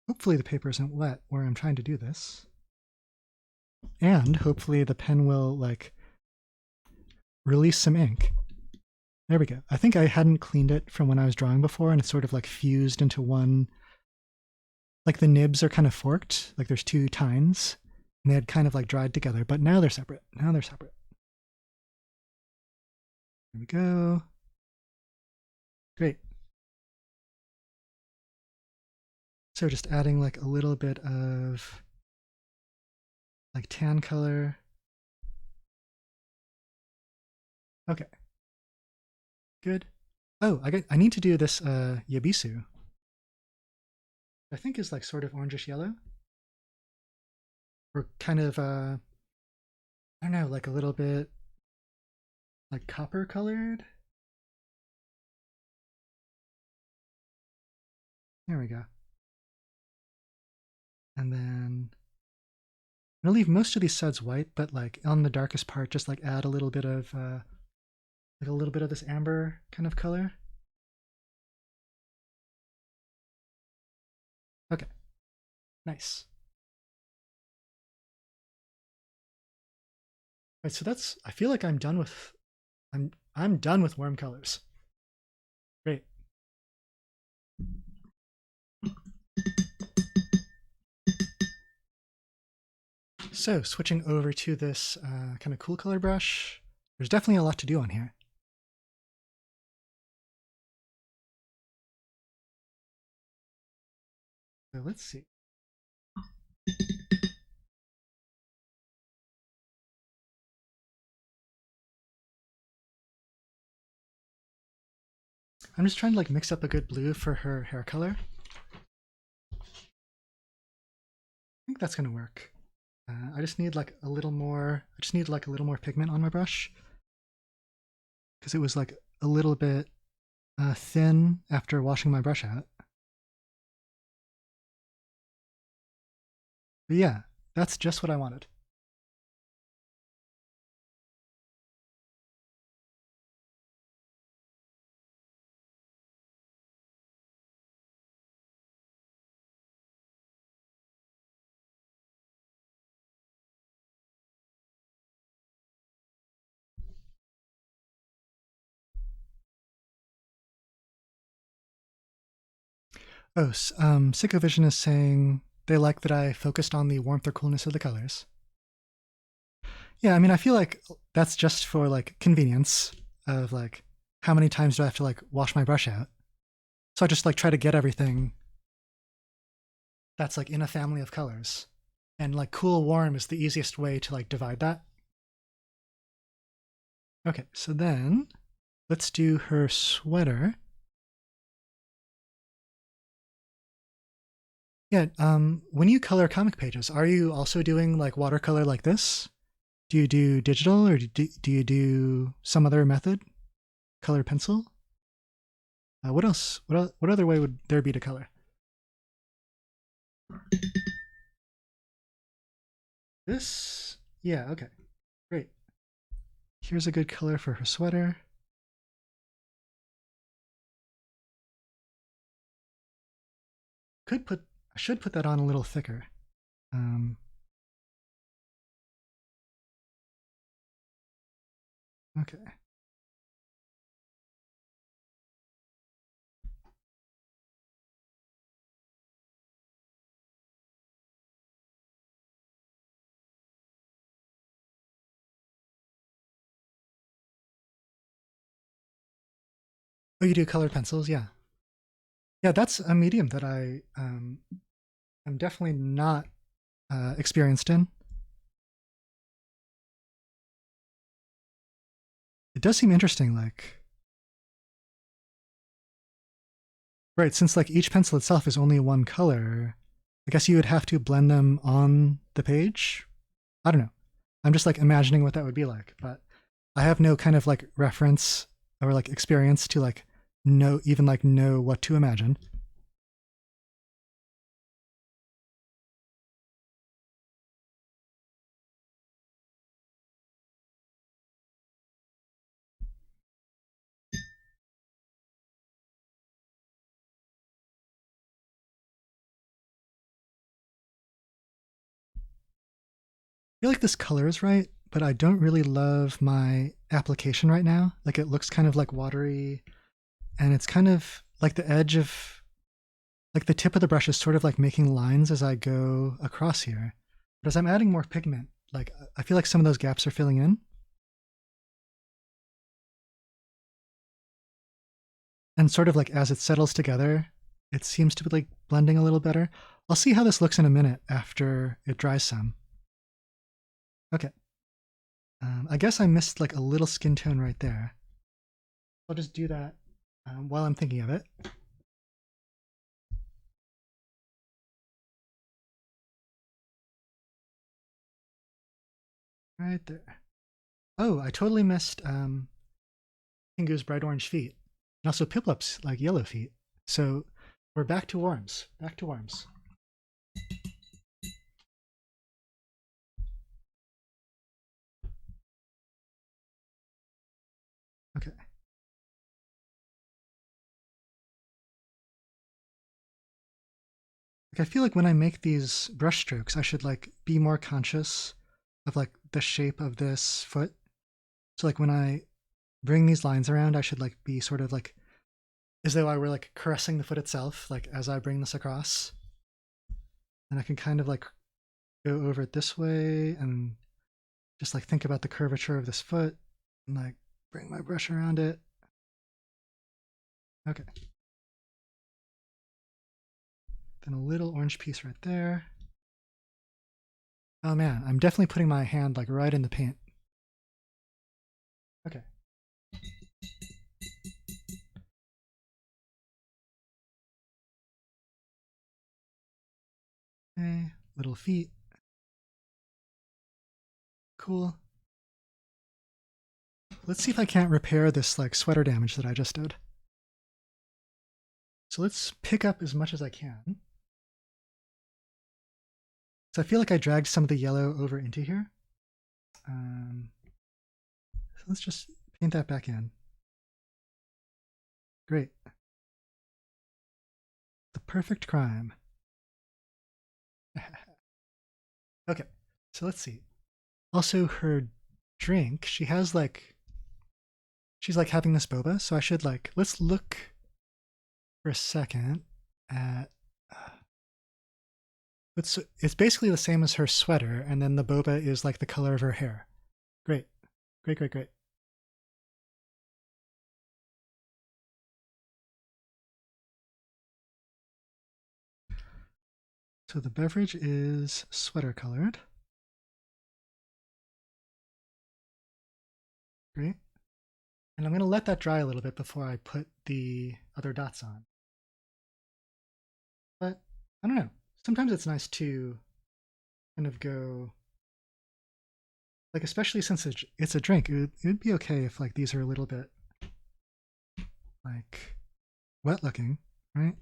Hopefully the paper isn't wet where I'm trying to do this. And hopefully the pen will like release some ink. There we go. I think I hadn't cleaned it from when I was drawing before, and it's sort of like fused into one. Like the nibs are kind of forked, like there's two tines, and they had kind of like dried together, but now they're separate. Now they're separate. There we go. Great. So just adding like a little bit of like tan color. Okay. Good. Oh, I need to do this yabisu. I think is like sort of orangish yellow. Or kind of I don't know, like a little bit like copper colored. There we go. And then I'm gonna leave most of these suds white, but like on the darkest part, just like add a little bit of like a little bit of this amber kind of color. Okay, nice. All right, so that's. I feel like I'm done with. I'm done with warm colors. Great. So switching over to this kind of cool color brush, there's definitely a lot to do on here. So let's see. I'm just trying to like mix up a good blue for her hair color. I think that's gonna work. I just need like a little more. I just need like a little more pigment on my brush because it was like a little bit thin after washing my brush out. But yeah, that's just what I wanted. Oh, Psychovision is saying they like that I focused on the warmth or coolness of the colors. Yeah, I mean, I feel like that's just for like convenience of like how many times do I have to like wash my brush out. So I just like try to get everything that's like in a family of colors. And like cool warm is the easiest way to like divide that. Okay, so then let's do her sweater. Yeah, when you color comic pages, are you also doing like watercolor like this? Do you do digital or do you do some other method? Color pencil? What else? What other way would there be to color? This? Yeah, okay. Great. Here's a good color for her sweater. I should put that on a little thicker. Um, okay. Oh, you do colored pencils? Yeah. Yeah, that's a medium that I'm definitely not experienced in. It does seem interesting, like, right, since like each pencil itself is only one color, I guess you would have to blend them on the page. I don't know. I'm just like imagining what that would be like, but I have no kind of like reference or like experience to like know what to imagine. I feel like this color is right, but I don't really love my application right now. Like it looks kind of like watery, and it's kind of like the edge of like the tip of the brush is sort of like making lines as I go across here. But as I'm adding more pigment, like I feel like some of those gaps are filling in. And sort of like as it settles together, it seems to be like blending a little better. I'll see how this looks in a minute after it dries some. Okay. I guess I missed like a little skin tone right there. I'll just do that while I'm thinking of it. Right there. Oh, I totally missed Pingu's bright orange feet. And also Piplup's like yellow feet. So we're back to worms. Back to worms. Okay. Like I feel like when I make these brush strokes, I should like be more conscious of like the shape of this foot. So like when I bring these lines around, I should like be sort of like as though I were like caressing the foot itself, like as I bring this across. And I can kind of like go over it this way and just like think about the curvature of this foot and like bring my brush around it. Okay. Then a little orange piece right there. Oh man, I'm definitely putting my hand like right in the paint. Okay. Okay, little feet. Cool. Let's see if I can't repair this like sweater damage that I just did. So let's pick up as much as I can. So I feel like I dragged some of the yellow over into here. So let's just paint that back in. Great. The perfect crime. Okay, so let's see. Also, her drink, she's like having this boba, so I should like, let's look for a second at, it's basically the same as her sweater, and then the boba is like the color of her hair. Great, great, great, great. So the beverage is sweater colored. Great. And I'm going to let that dry a little bit before I put the other dots on. But I don't know. Sometimes it's nice to kind of go, like, especially since it's a drink, it would be okay if like these are a little bit like wet looking, right?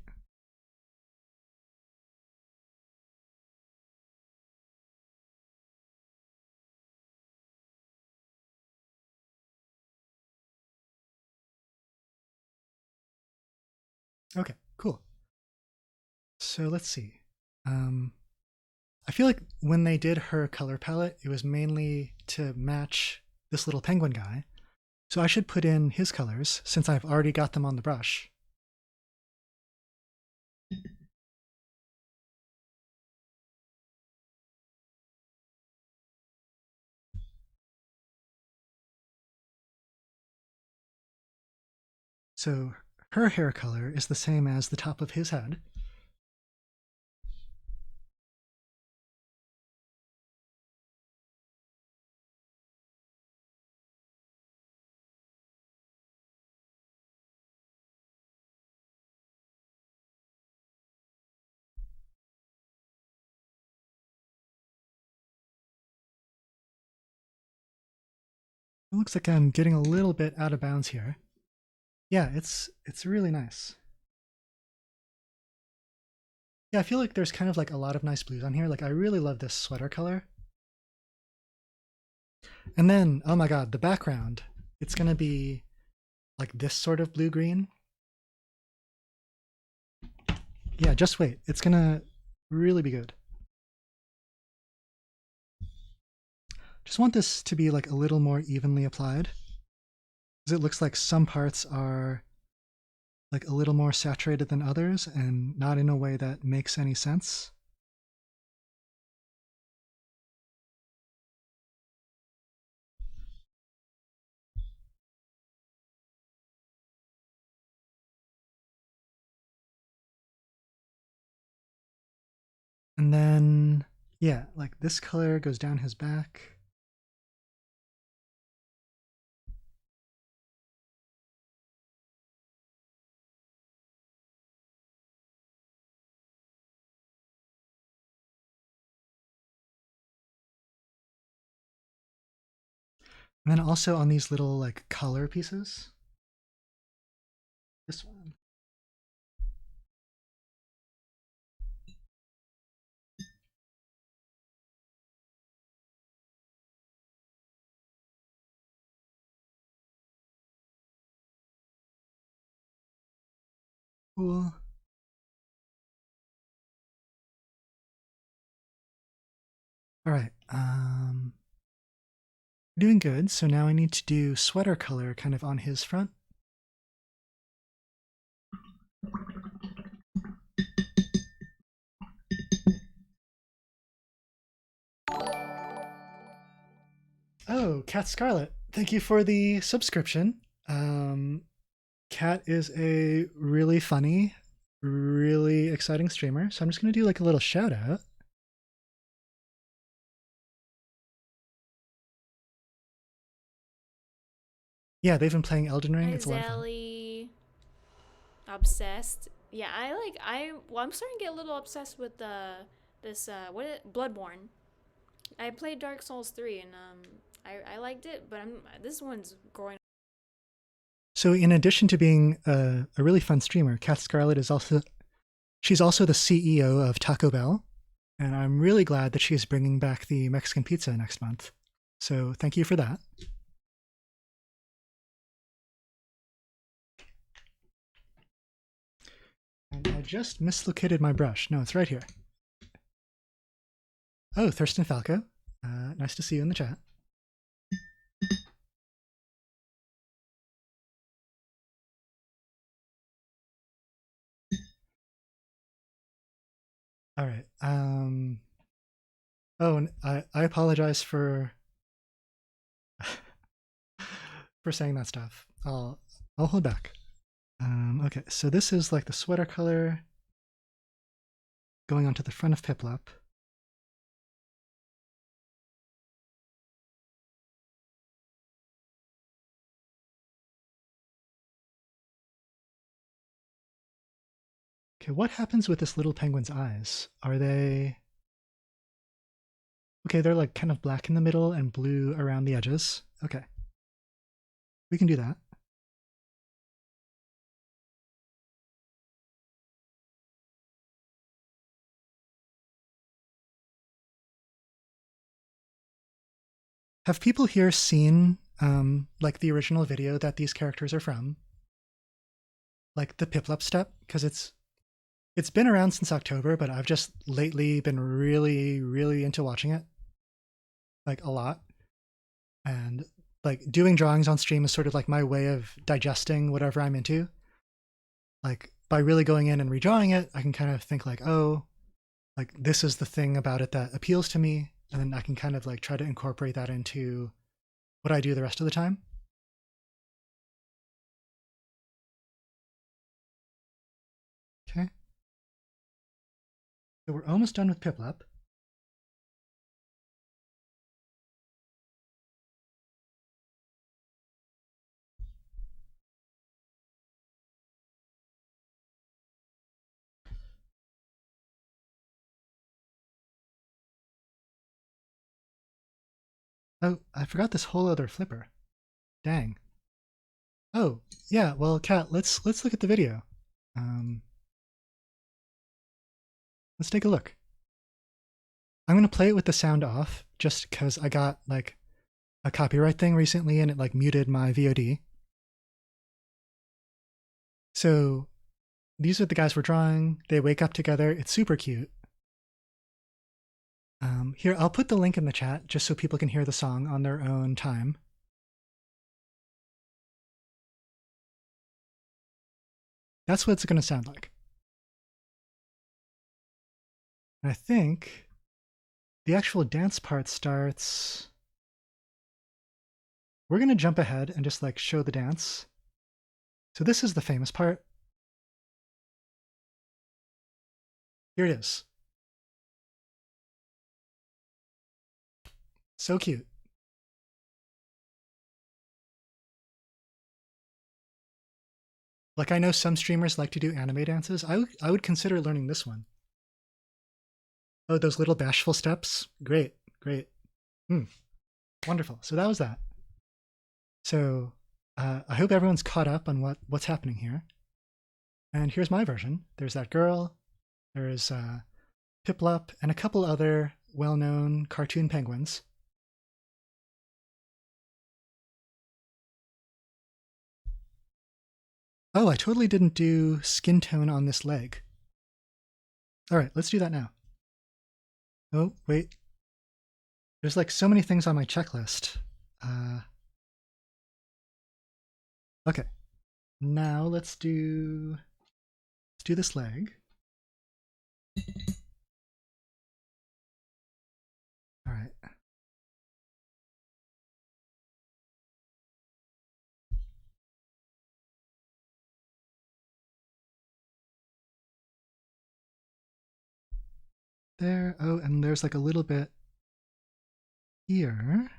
Okay, cool. So let's see. I feel like when they did her color palette, it was mainly to match this little penguin guy. So I should put in his colors since I've already got them on the brush. So her hair color is the same as the top of his head. It looks like I'm getting a little bit out of bounds here. Yeah, it's really nice. Yeah, I feel like there's kind of like a lot of nice blues on here. Like I really love this sweater color. And then, oh my god, the background. It's gonna be like this sort of blue-green. Yeah, just wait. It's gonna really be good. Just want this to be like a little more evenly applied. Because it looks like some parts are like a little more saturated than others and not in a way that makes any sense. And then, yeah, like this color goes down his back. And then also on these little like collar pieces. This one. Cool. All right. Doing good. So now I need to do sweater color kind of on his front. Oh, Cat Scarlet. Thank you for the subscription. Cat is a really funny, really exciting streamer. So I'm just going to do like a little shout out. Yeah, they've been playing Elden Ring. Hi, It's a lot of fun. Zelly. Obsessed. Yeah, I'm starting to get a little obsessed with this Bloodborne. I played Dark Souls 3 and I liked it, but this one's growing. So in addition to being a really fun streamer, Kat Scarlett is she's also the CEO of Taco Bell, and I'm really glad that she's bringing back the Mexican pizza next month. So thank you for that. And I just mislocated my brush. No, it's right here. Oh, Thurston Falco. Nice to see you in the chat. All right. Oh, and I apologize for for saying that stuff. I'll hold back. Okay, so this is like the sweater color going onto the front of Piplup. Okay, what happens with this little penguin's eyes? Are they... Okay, they're like kind of black in the middle and blue around the edges. Okay. We can do that. Have people here seen like the original video that these characters are from? Like the Piplup step? Because it's been around since October, but I've just lately been really, really into watching it. Like a lot. And like doing drawings on stream is sort of like my way of digesting whatever I'm into. Like by really going in and redrawing it, I can kind of think like, oh, like this is the thing about it that appeals to me. And then I can kind of like try to incorporate that into what I do the rest of the time. Okay. So we're almost done with Piplup. Oh, I forgot this whole other flipper. Dang. Oh, yeah, well, Kat, let's look at the video. Let's take a look. I'm gonna play it with the sound off just because I got like a copyright thing recently and it like muted my VOD. So these are the guys we're drawing. They wake up together. It's super cute. Here, I'll put the link in the chat just so people can hear the song on their own time. That's what it's going to sound like. And I think the actual dance part starts... We're going to jump ahead and just like show the dance. So this is the famous part. Here it is. So cute. Like I know some streamers like to do anime dances. I would consider learning this one. Oh, those little bashful steps. Great, great. Wonderful. So that was that. So I hope everyone's caught up on what's happening here. And here's my version. There's that girl. There's Piplup and a couple other well-known cartoon penguins. Oh, I totally didn't do skin tone on this leg. All right, let's do that now. Oh, wait. There's like so many things on my checklist. Okay. Now let's do this leg. All right. There. Oh, and there's like a little bit here.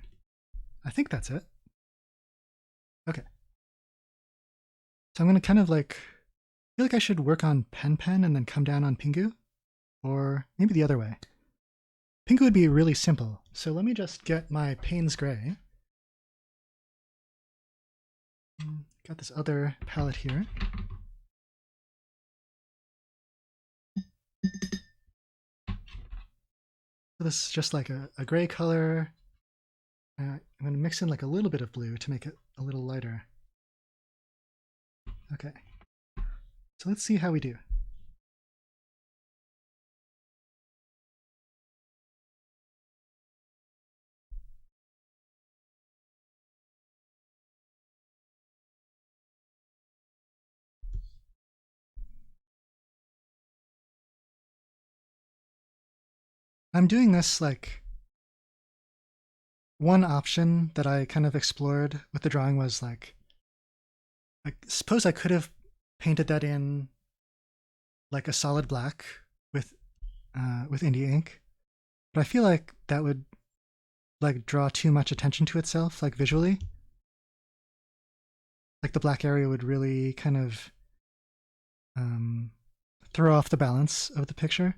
I think that's it. Okay. So I'm going to kind of like, I feel like I should work on Pen and then come down on Pingu, or maybe the other way. Pingu would be really simple. So let me just get my Payne's Gray. Got this other palette here. So this is just like a gray color. I'm going to mix in like a little bit of blue to make it a little lighter. Okay. So let's see how we do. I'm doing this like, one option that I kind of explored with the drawing was like, I suppose I could have painted that in like a solid black with indie ink, but I feel like that would like draw too much attention to itself, like visually. Like the black area would really kind of throw off the balance of the picture.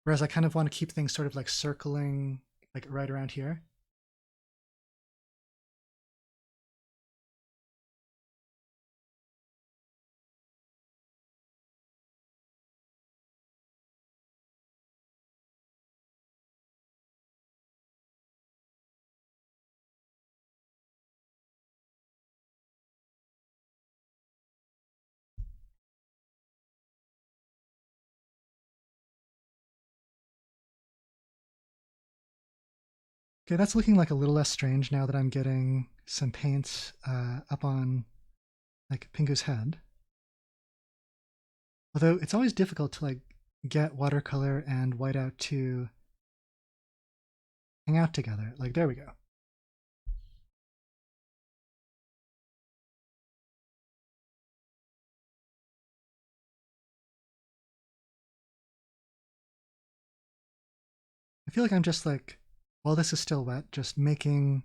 Whereas I kind of want to keep things sort of like circling like right around here. Okay, that's looking like a little less strange now that I'm getting some paint up on like Pingu's head. Although it's always difficult to like get watercolor and whiteout to hang out together. Like there we go. I feel like I'm just like, while this is still wet, just making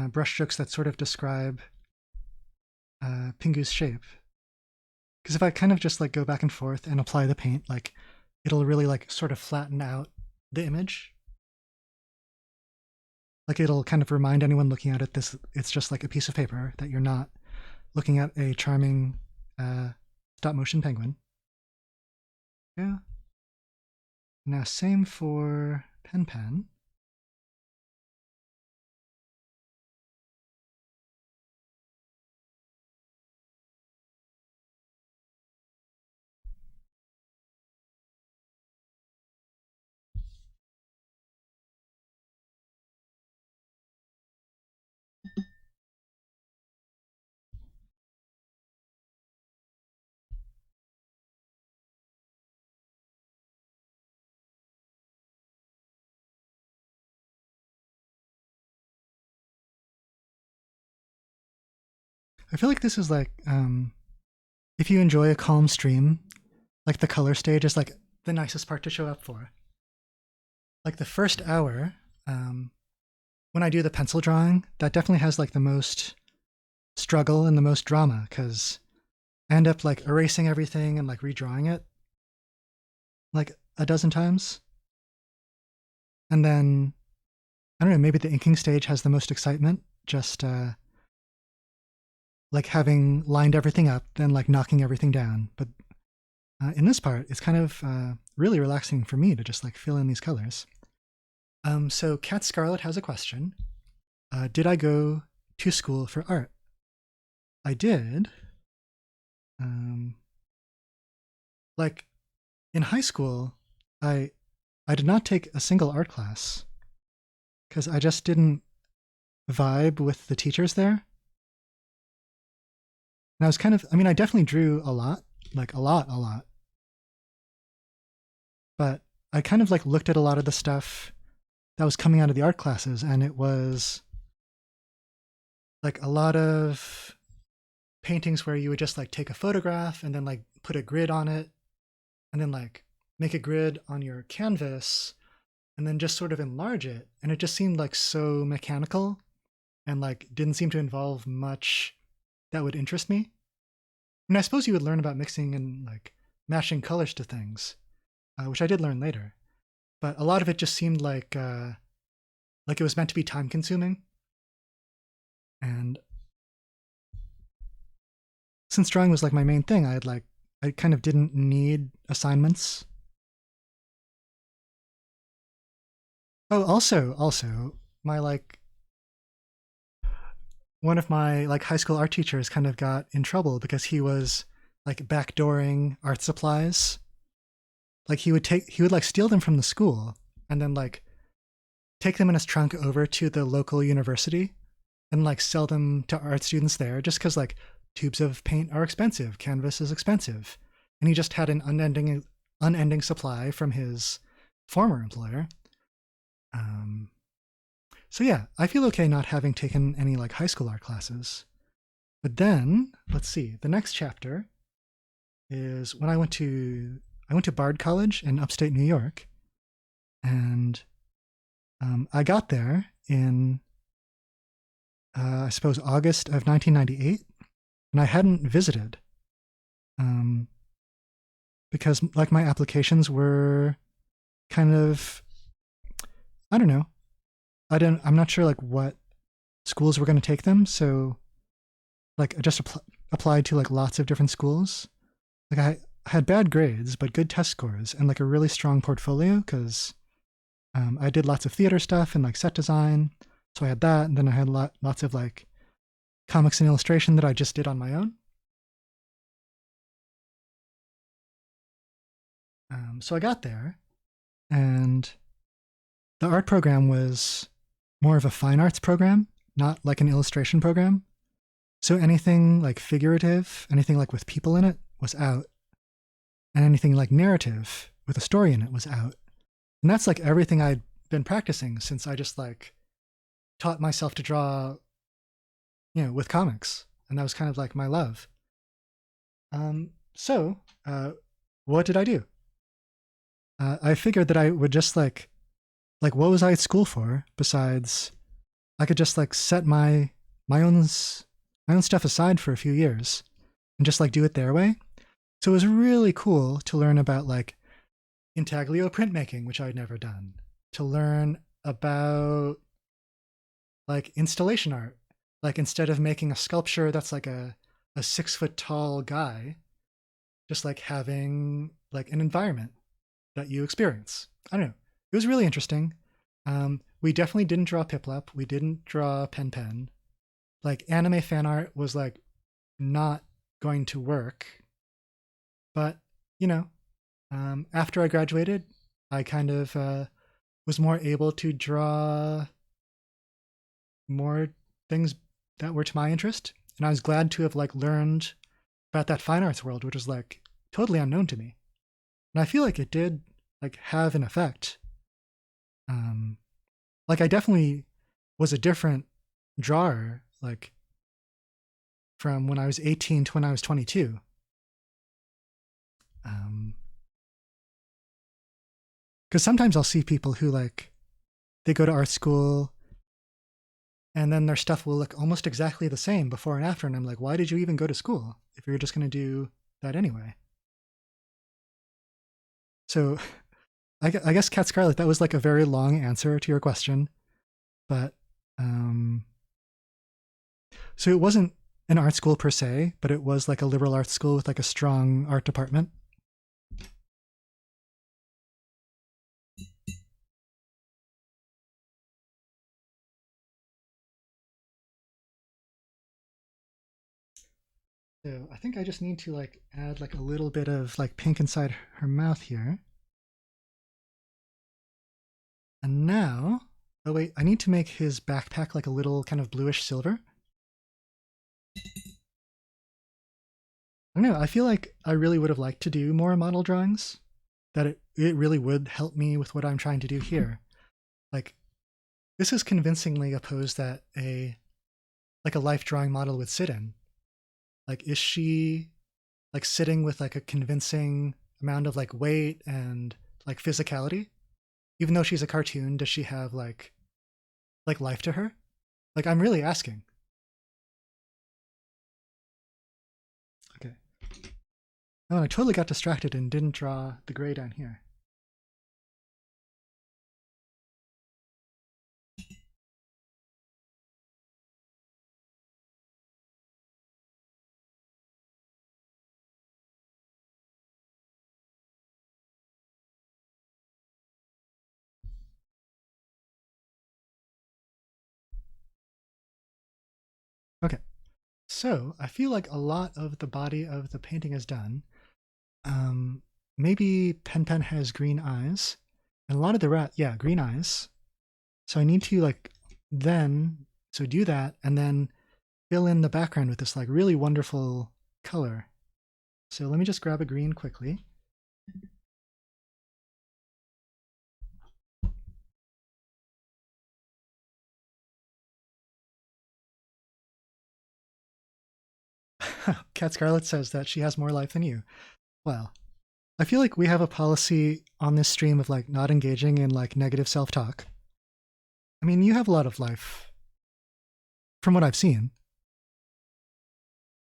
brush strokes that sort of describe Pingu's shape. Because if I kind of just like go back and forth and apply the paint, like it'll really like sort of flatten out the image. Like it'll kind of remind anyone looking at it this it's just like a piece of paper, that you're not looking at a charming stop motion penguin. Yeah. Now same for Pen. I feel like this is like, if you enjoy a calm stream, like the color stage is like the nicest part to show up for. Like the first hour, when I do the pencil drawing, that definitely has like the most struggle and the most drama, because I end up like erasing everything and like redrawing it like a dozen times. And then, I don't know, maybe the inking stage has the most excitement, just like having lined everything up, then like knocking everything down. But in this part, it's kind of really relaxing for me to just like fill in these colors. So Cat Scarlet has a question. Did I go to school for art? I did. Like in high school, I did not take a single art class because I just didn't vibe with the teachers there. And I was kind of, I mean, I definitely drew a lot, like a lot. But I kind of like looked at a lot of the stuff that was coming out of the art classes, and it was like a lot of paintings where you would just like take a photograph and then like put a grid on it, and then like make a grid on your canvas, and then just sort of enlarge it. And it just seemed like so mechanical. and like didn't seem to involve much that would interest me. And I suppose you would learn about mixing and like matching colors to things, which I did learn later. But a lot of it just seemed like it was meant to be time consuming. And since drawing was like my main thing, I kind of didn't need assignments. Oh, also, my like one of my like high school art teachers kind of got in trouble because he was like backdooring art supplies. Like he would like steal them from the school and then like take them in his trunk over to the local university and like sell them to art students there, just because like tubes of paint are expensive, canvas is expensive, and he just had an unending supply from his former employer. So yeah, I feel okay not having taken any like high school art classes. But then, let's see, the next chapter is when I went to Bard College in upstate New York, and I got there in I suppose August of 1998, and I hadn't visited because like my applications were kind of, I don't know, I'm not sure like what schools were going to take them, so like I just applied to like lots of different schools. Like I had bad grades but good test scores and like a really strong portfolio because I did lots of theater stuff and like set design, so I had that, and then I had lots of like comics and illustration that I just did on my own. So I got there, and the art program was more of a fine arts program, not like an illustration program. So anything like figurative, anything like with people in it was out. And anything like narrative with a story in it was out. And that's like everything I'd been practicing since I just like taught myself to draw, with comics. And that was kind of like my love. So what did I do? I figured that I would just like what was I at school for besides I could just like set my own stuff aside for a few years and just like do it their way. So it was really cool to learn about like intaglio printmaking, which I'd never done, to learn about like installation art. Like instead of making a sculpture that's like a 6-foot tall guy, just like having like an environment that you experience. I don't know. It was really interesting. We definitely didn't draw Piplup. We didn't draw Pen Pen. Like anime fan art was like not going to work. But, after I graduated, I kind of was more able to draw more things that were to my interest. And I was glad to have like learned about that fine arts world, which was like totally unknown to me. And I feel like it did like have an effect. Like I definitely was a different drawer, like from when I was 18 to when I was 22. Because sometimes I'll see people who like they go to art school and then their stuff will look almost exactly the same before and after, and I'm like, why did you even go to school if you're just going to do that anyway? So I guess, Cat Scarlet, that was like a very long answer to your question, but so it wasn't an art school per se, but it was like a liberal arts school with like a strong art department. So I think I just need to like add like a little bit of like pink inside her mouth here. And now, oh wait, I need to make his backpack like a little kind of bluish silver. I don't know, I feel like I really would have liked to do more model drawings, that it really would help me with what I'm trying to do here. Like, this is convincingly a pose that a life drawing model would sit in. Like, is she like sitting with like a convincing amount of like weight and like physicality? Even though she's a cartoon, does she have like life to her? Like, I'm really asking. Okay. Oh, I totally got distracted and didn't draw the gray down here. Okay. So I feel like a lot of the body of the painting is done. Maybe Pen has green eyes, and a lot of the yeah, green eyes. So I need to like do that and then fill in the background with this like really wonderful color. So let me just grab a green quickly. Cat Scarlet says that she has more life than you. Well, I feel like we have a policy on this stream of like not engaging in like negative self-talk. I mean, you have a lot of life from what I've seen,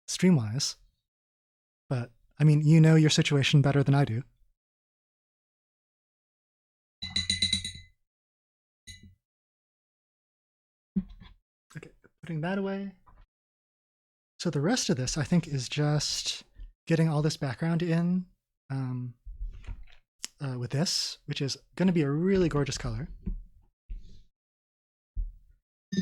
stream-wise. But I mean, you know your situation better than I do. Okay, putting that away. So the rest of this, I think, is just getting all this background in with this, which is going to be a really gorgeous color. I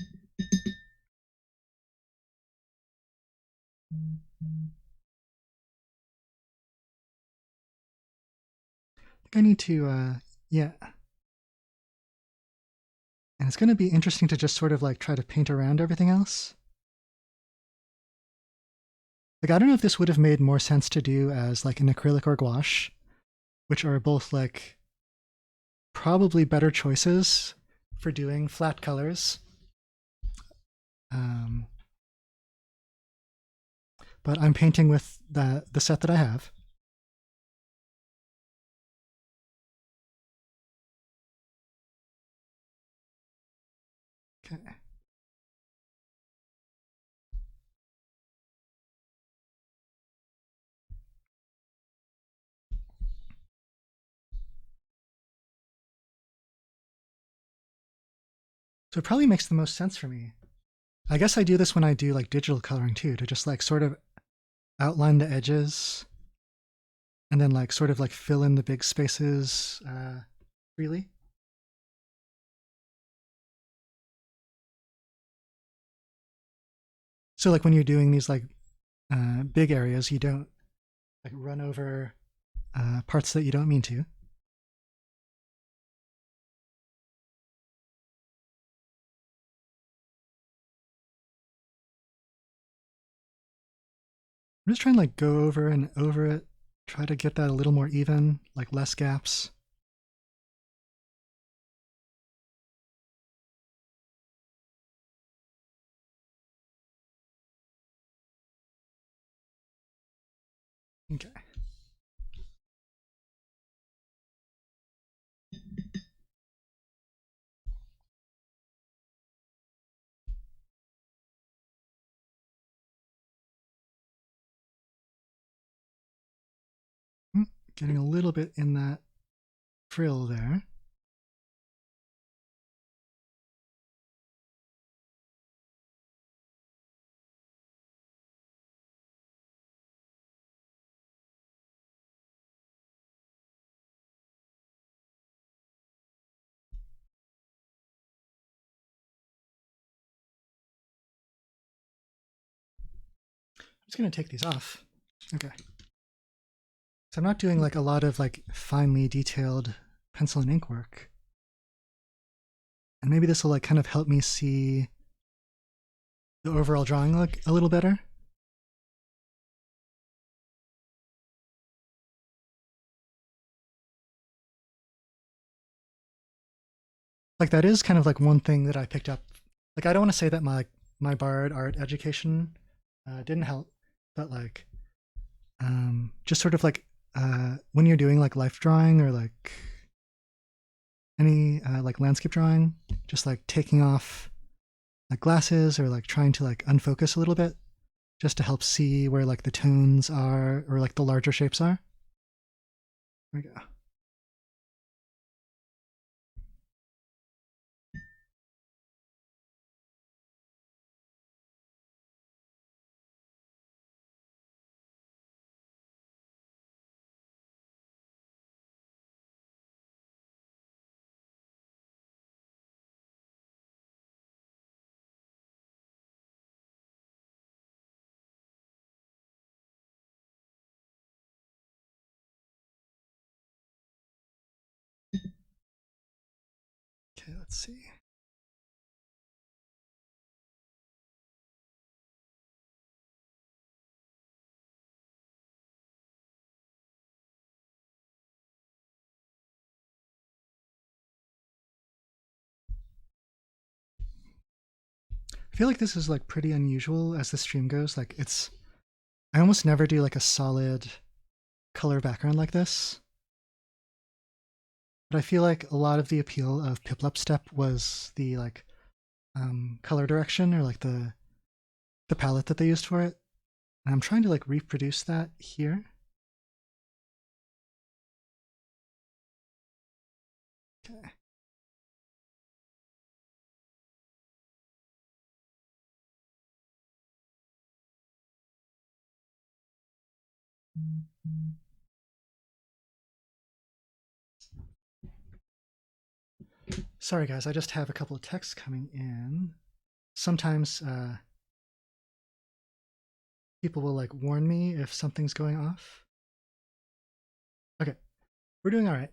think I need to, yeah. And it's going to be interesting to just sort of like try to paint around everything else. Like, I don't know if this would have made more sense to do as like an acrylic or gouache, which are both like probably better choices for doing flat colors. But I'm painting with the set that I have. Okay. So it probably makes the most sense for me. I guess I do this when I do like digital coloring too, to just like sort of outline the edges and then like sort of like fill in the big spaces freely. So like when you're doing these like big areas, you don't like run over parts that you don't mean to. I'm just trying to like go over and over it, try to get that a little more even, like less gaps. Okay. Getting a little bit in that frill there. I'm just going to take these off. Okay. So I'm not doing like a lot of like finely detailed pencil and ink work. And maybe this will like kind of help me see the overall drawing look a little better. Like that is kind of like one thing that I picked up. Like I don't want to say that my Bard art education didn't help, but like just sort of like when you're doing like life drawing or like any like landscape drawing, just like taking off like glasses or like trying to like unfocus a little bit just to help see where like the tones are or like the larger shapes are. There we go. Okay, let's see. I feel like this is like pretty unusual as the stream goes. Like I almost never do like a solid color background like this. But I feel like a lot of the appeal of Piplup Step was the like color direction or like the palette that they used for it. And I'm trying to like reproduce that here. Okay. Sorry guys, I just have a couple of texts coming in. Sometimes people will like warn me if something's going off. Okay, we're doing all right.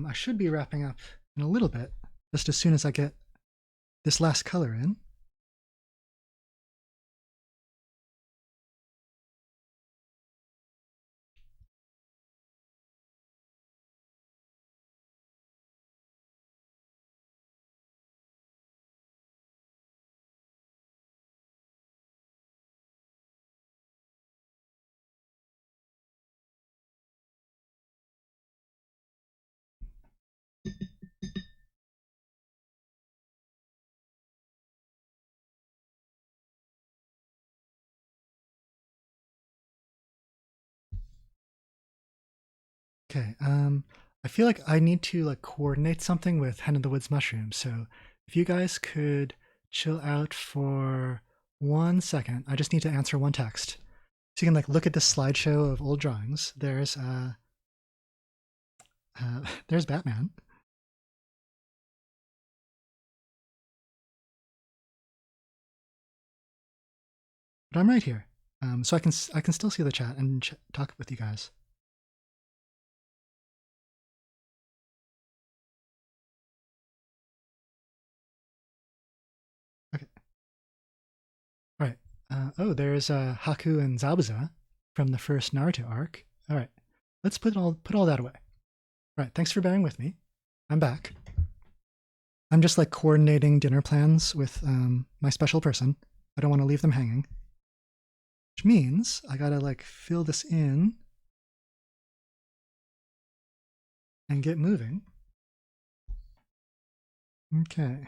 I should be wrapping up in a little bit, just as soon as I get this last color in. Okay, I feel like I need to like coordinate something with Hen in the Woods Mushroom. So if you guys could chill out for 1 second, I just need to answer one text. So you can like look at this slideshow of old drawings. There's Batman. But I'm right here, so I can still see the chat and talk with you guys. Okay. All right. Oh, there's Haku and Zabuza from the first Naruto arc. All right. Let's put all that away. All right. Thanks for bearing with me. I'm back. I'm just like coordinating dinner plans with my special person. I don't want to leave them hanging. Which means I gotta like fill this in and get moving. Okay.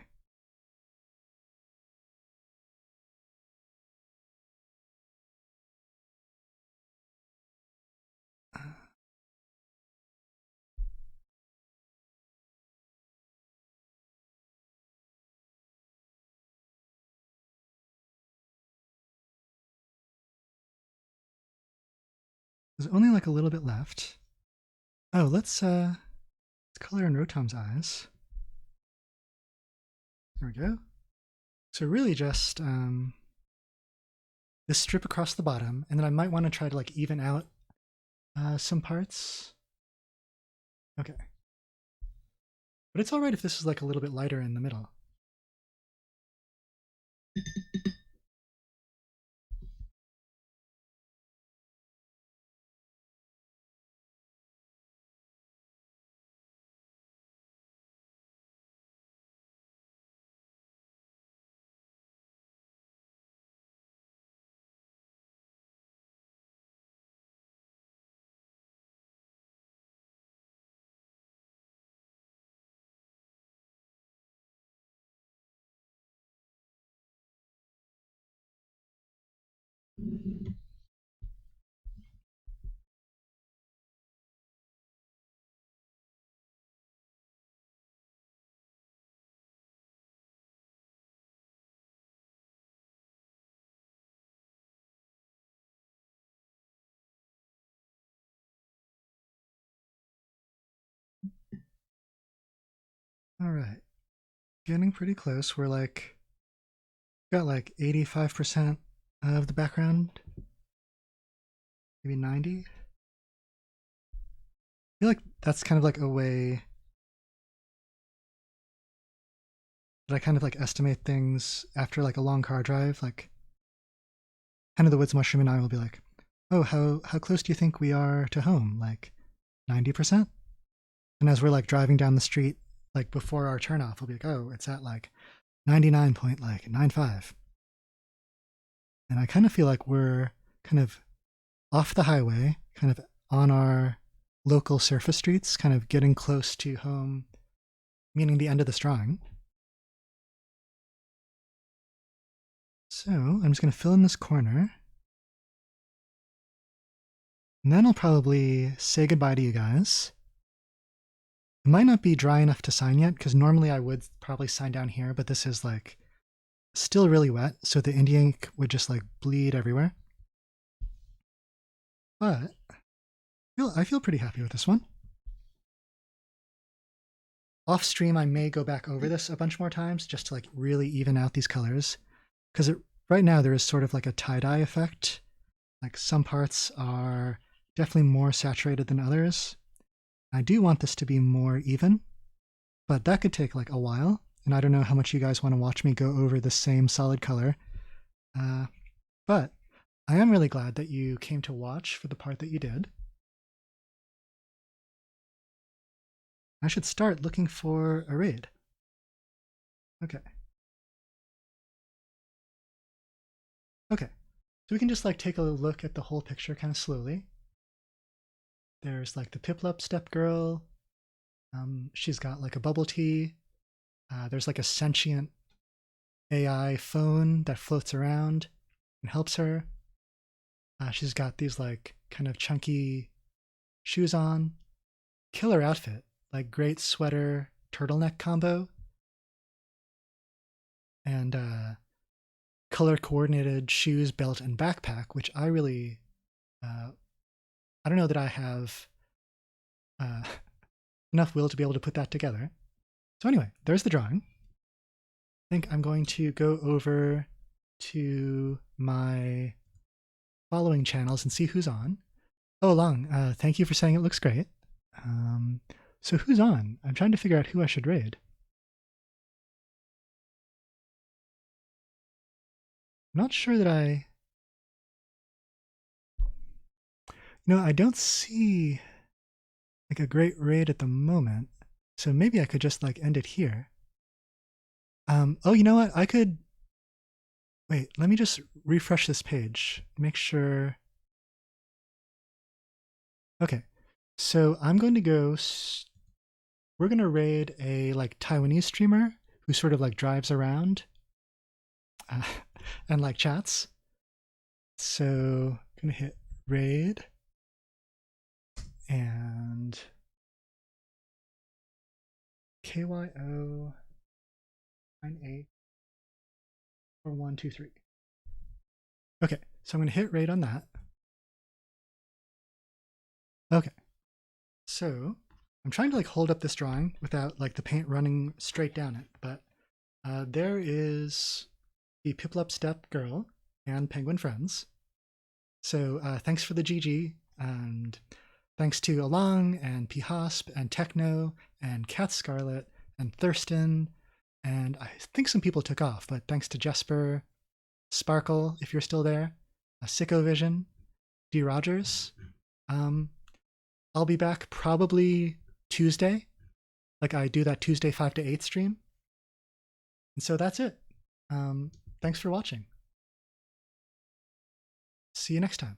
There's only like a little bit left. Oh, let's color in Rotom's eyes. There we go. So really just this strip across the bottom, and then I might want to try to like even out some parts. Okay. But it's all right if this is like a little bit lighter in the middle. All right, getting pretty close. We're like, got like 85% of the background, maybe 90. I feel like that's kind of like a way that I kind of like estimate things after like a long car drive. Like, kind of the woods mushroom and I will be like, oh, how close do you think we are to home? Like 90%? And as we're like driving down the street, like before our turnoff, we'll be like, oh, it's at like 99.95. And I kind of feel like we're kind of off the highway, kind of on our local surface streets, kind of getting close to home, meaning the end of this drawing. So I'm just going to fill in this corner. And then I'll probably say goodbye to you guys. It might not be dry enough to sign yet, because normally I would probably sign down here, but this is like still really wet, so the India ink would just like bleed everywhere. But I feel pretty happy with this one. Off stream, I may go back over this a bunch more times just to like really even out these colors, because right now there is sort of like a tie-dye effect. Like some parts are definitely more saturated than others. I do want this to be more even, but that could take like a while, and I don't know how much you guys want to watch me go over the same solid color. But I am really glad that you came to watch for the part that you did. I should start looking for a raid. Okay. Okay, so we can just like take a look at the whole picture kind of slowly. There's like the Piplup step girl. She's got like a bubble tea. There's like a sentient AI phone that floats around and helps her. She's got these like kind of chunky shoes on. Killer outfit, like great sweater turtleneck combo. And color coordinated shoes, belt, and backpack, which I really, I don't know that I have enough will to be able to put that together. So anyway, there's the drawing. I think I'm going to go over to my following channels and see who's on. Oh, Long, thank you for saying it looks great. So who's on? I'm trying to figure out who I should raid. I'm not sure that I don't see like a great raid at the moment. So maybe I could just like end it here. Oh, you know what? I could, wait, let me just refresh this page, make sure. Okay, so I'm going to go, we're going to raid a like Taiwanese streamer who sort of like drives around and like chats. So I'm going to hit raid and KYO 984123. Okay, so I'm going to hit raid on that. Okay, so I'm trying to like hold up this drawing without like the paint running straight down it, but there is the Piplup step girl and penguin friends. So thanks for the GG, and thanks to Along and P-Hosp and Techno and Cat Scarlet and Thurston, and I think some people took off, but thanks to Jesper, Sparkle, if you're still there, Sicko Vision, D. Rogers. I'll be back probably Tuesday, like I do that Tuesday 5 to 8 stream. And so that's it. Thanks for watching. See you next time.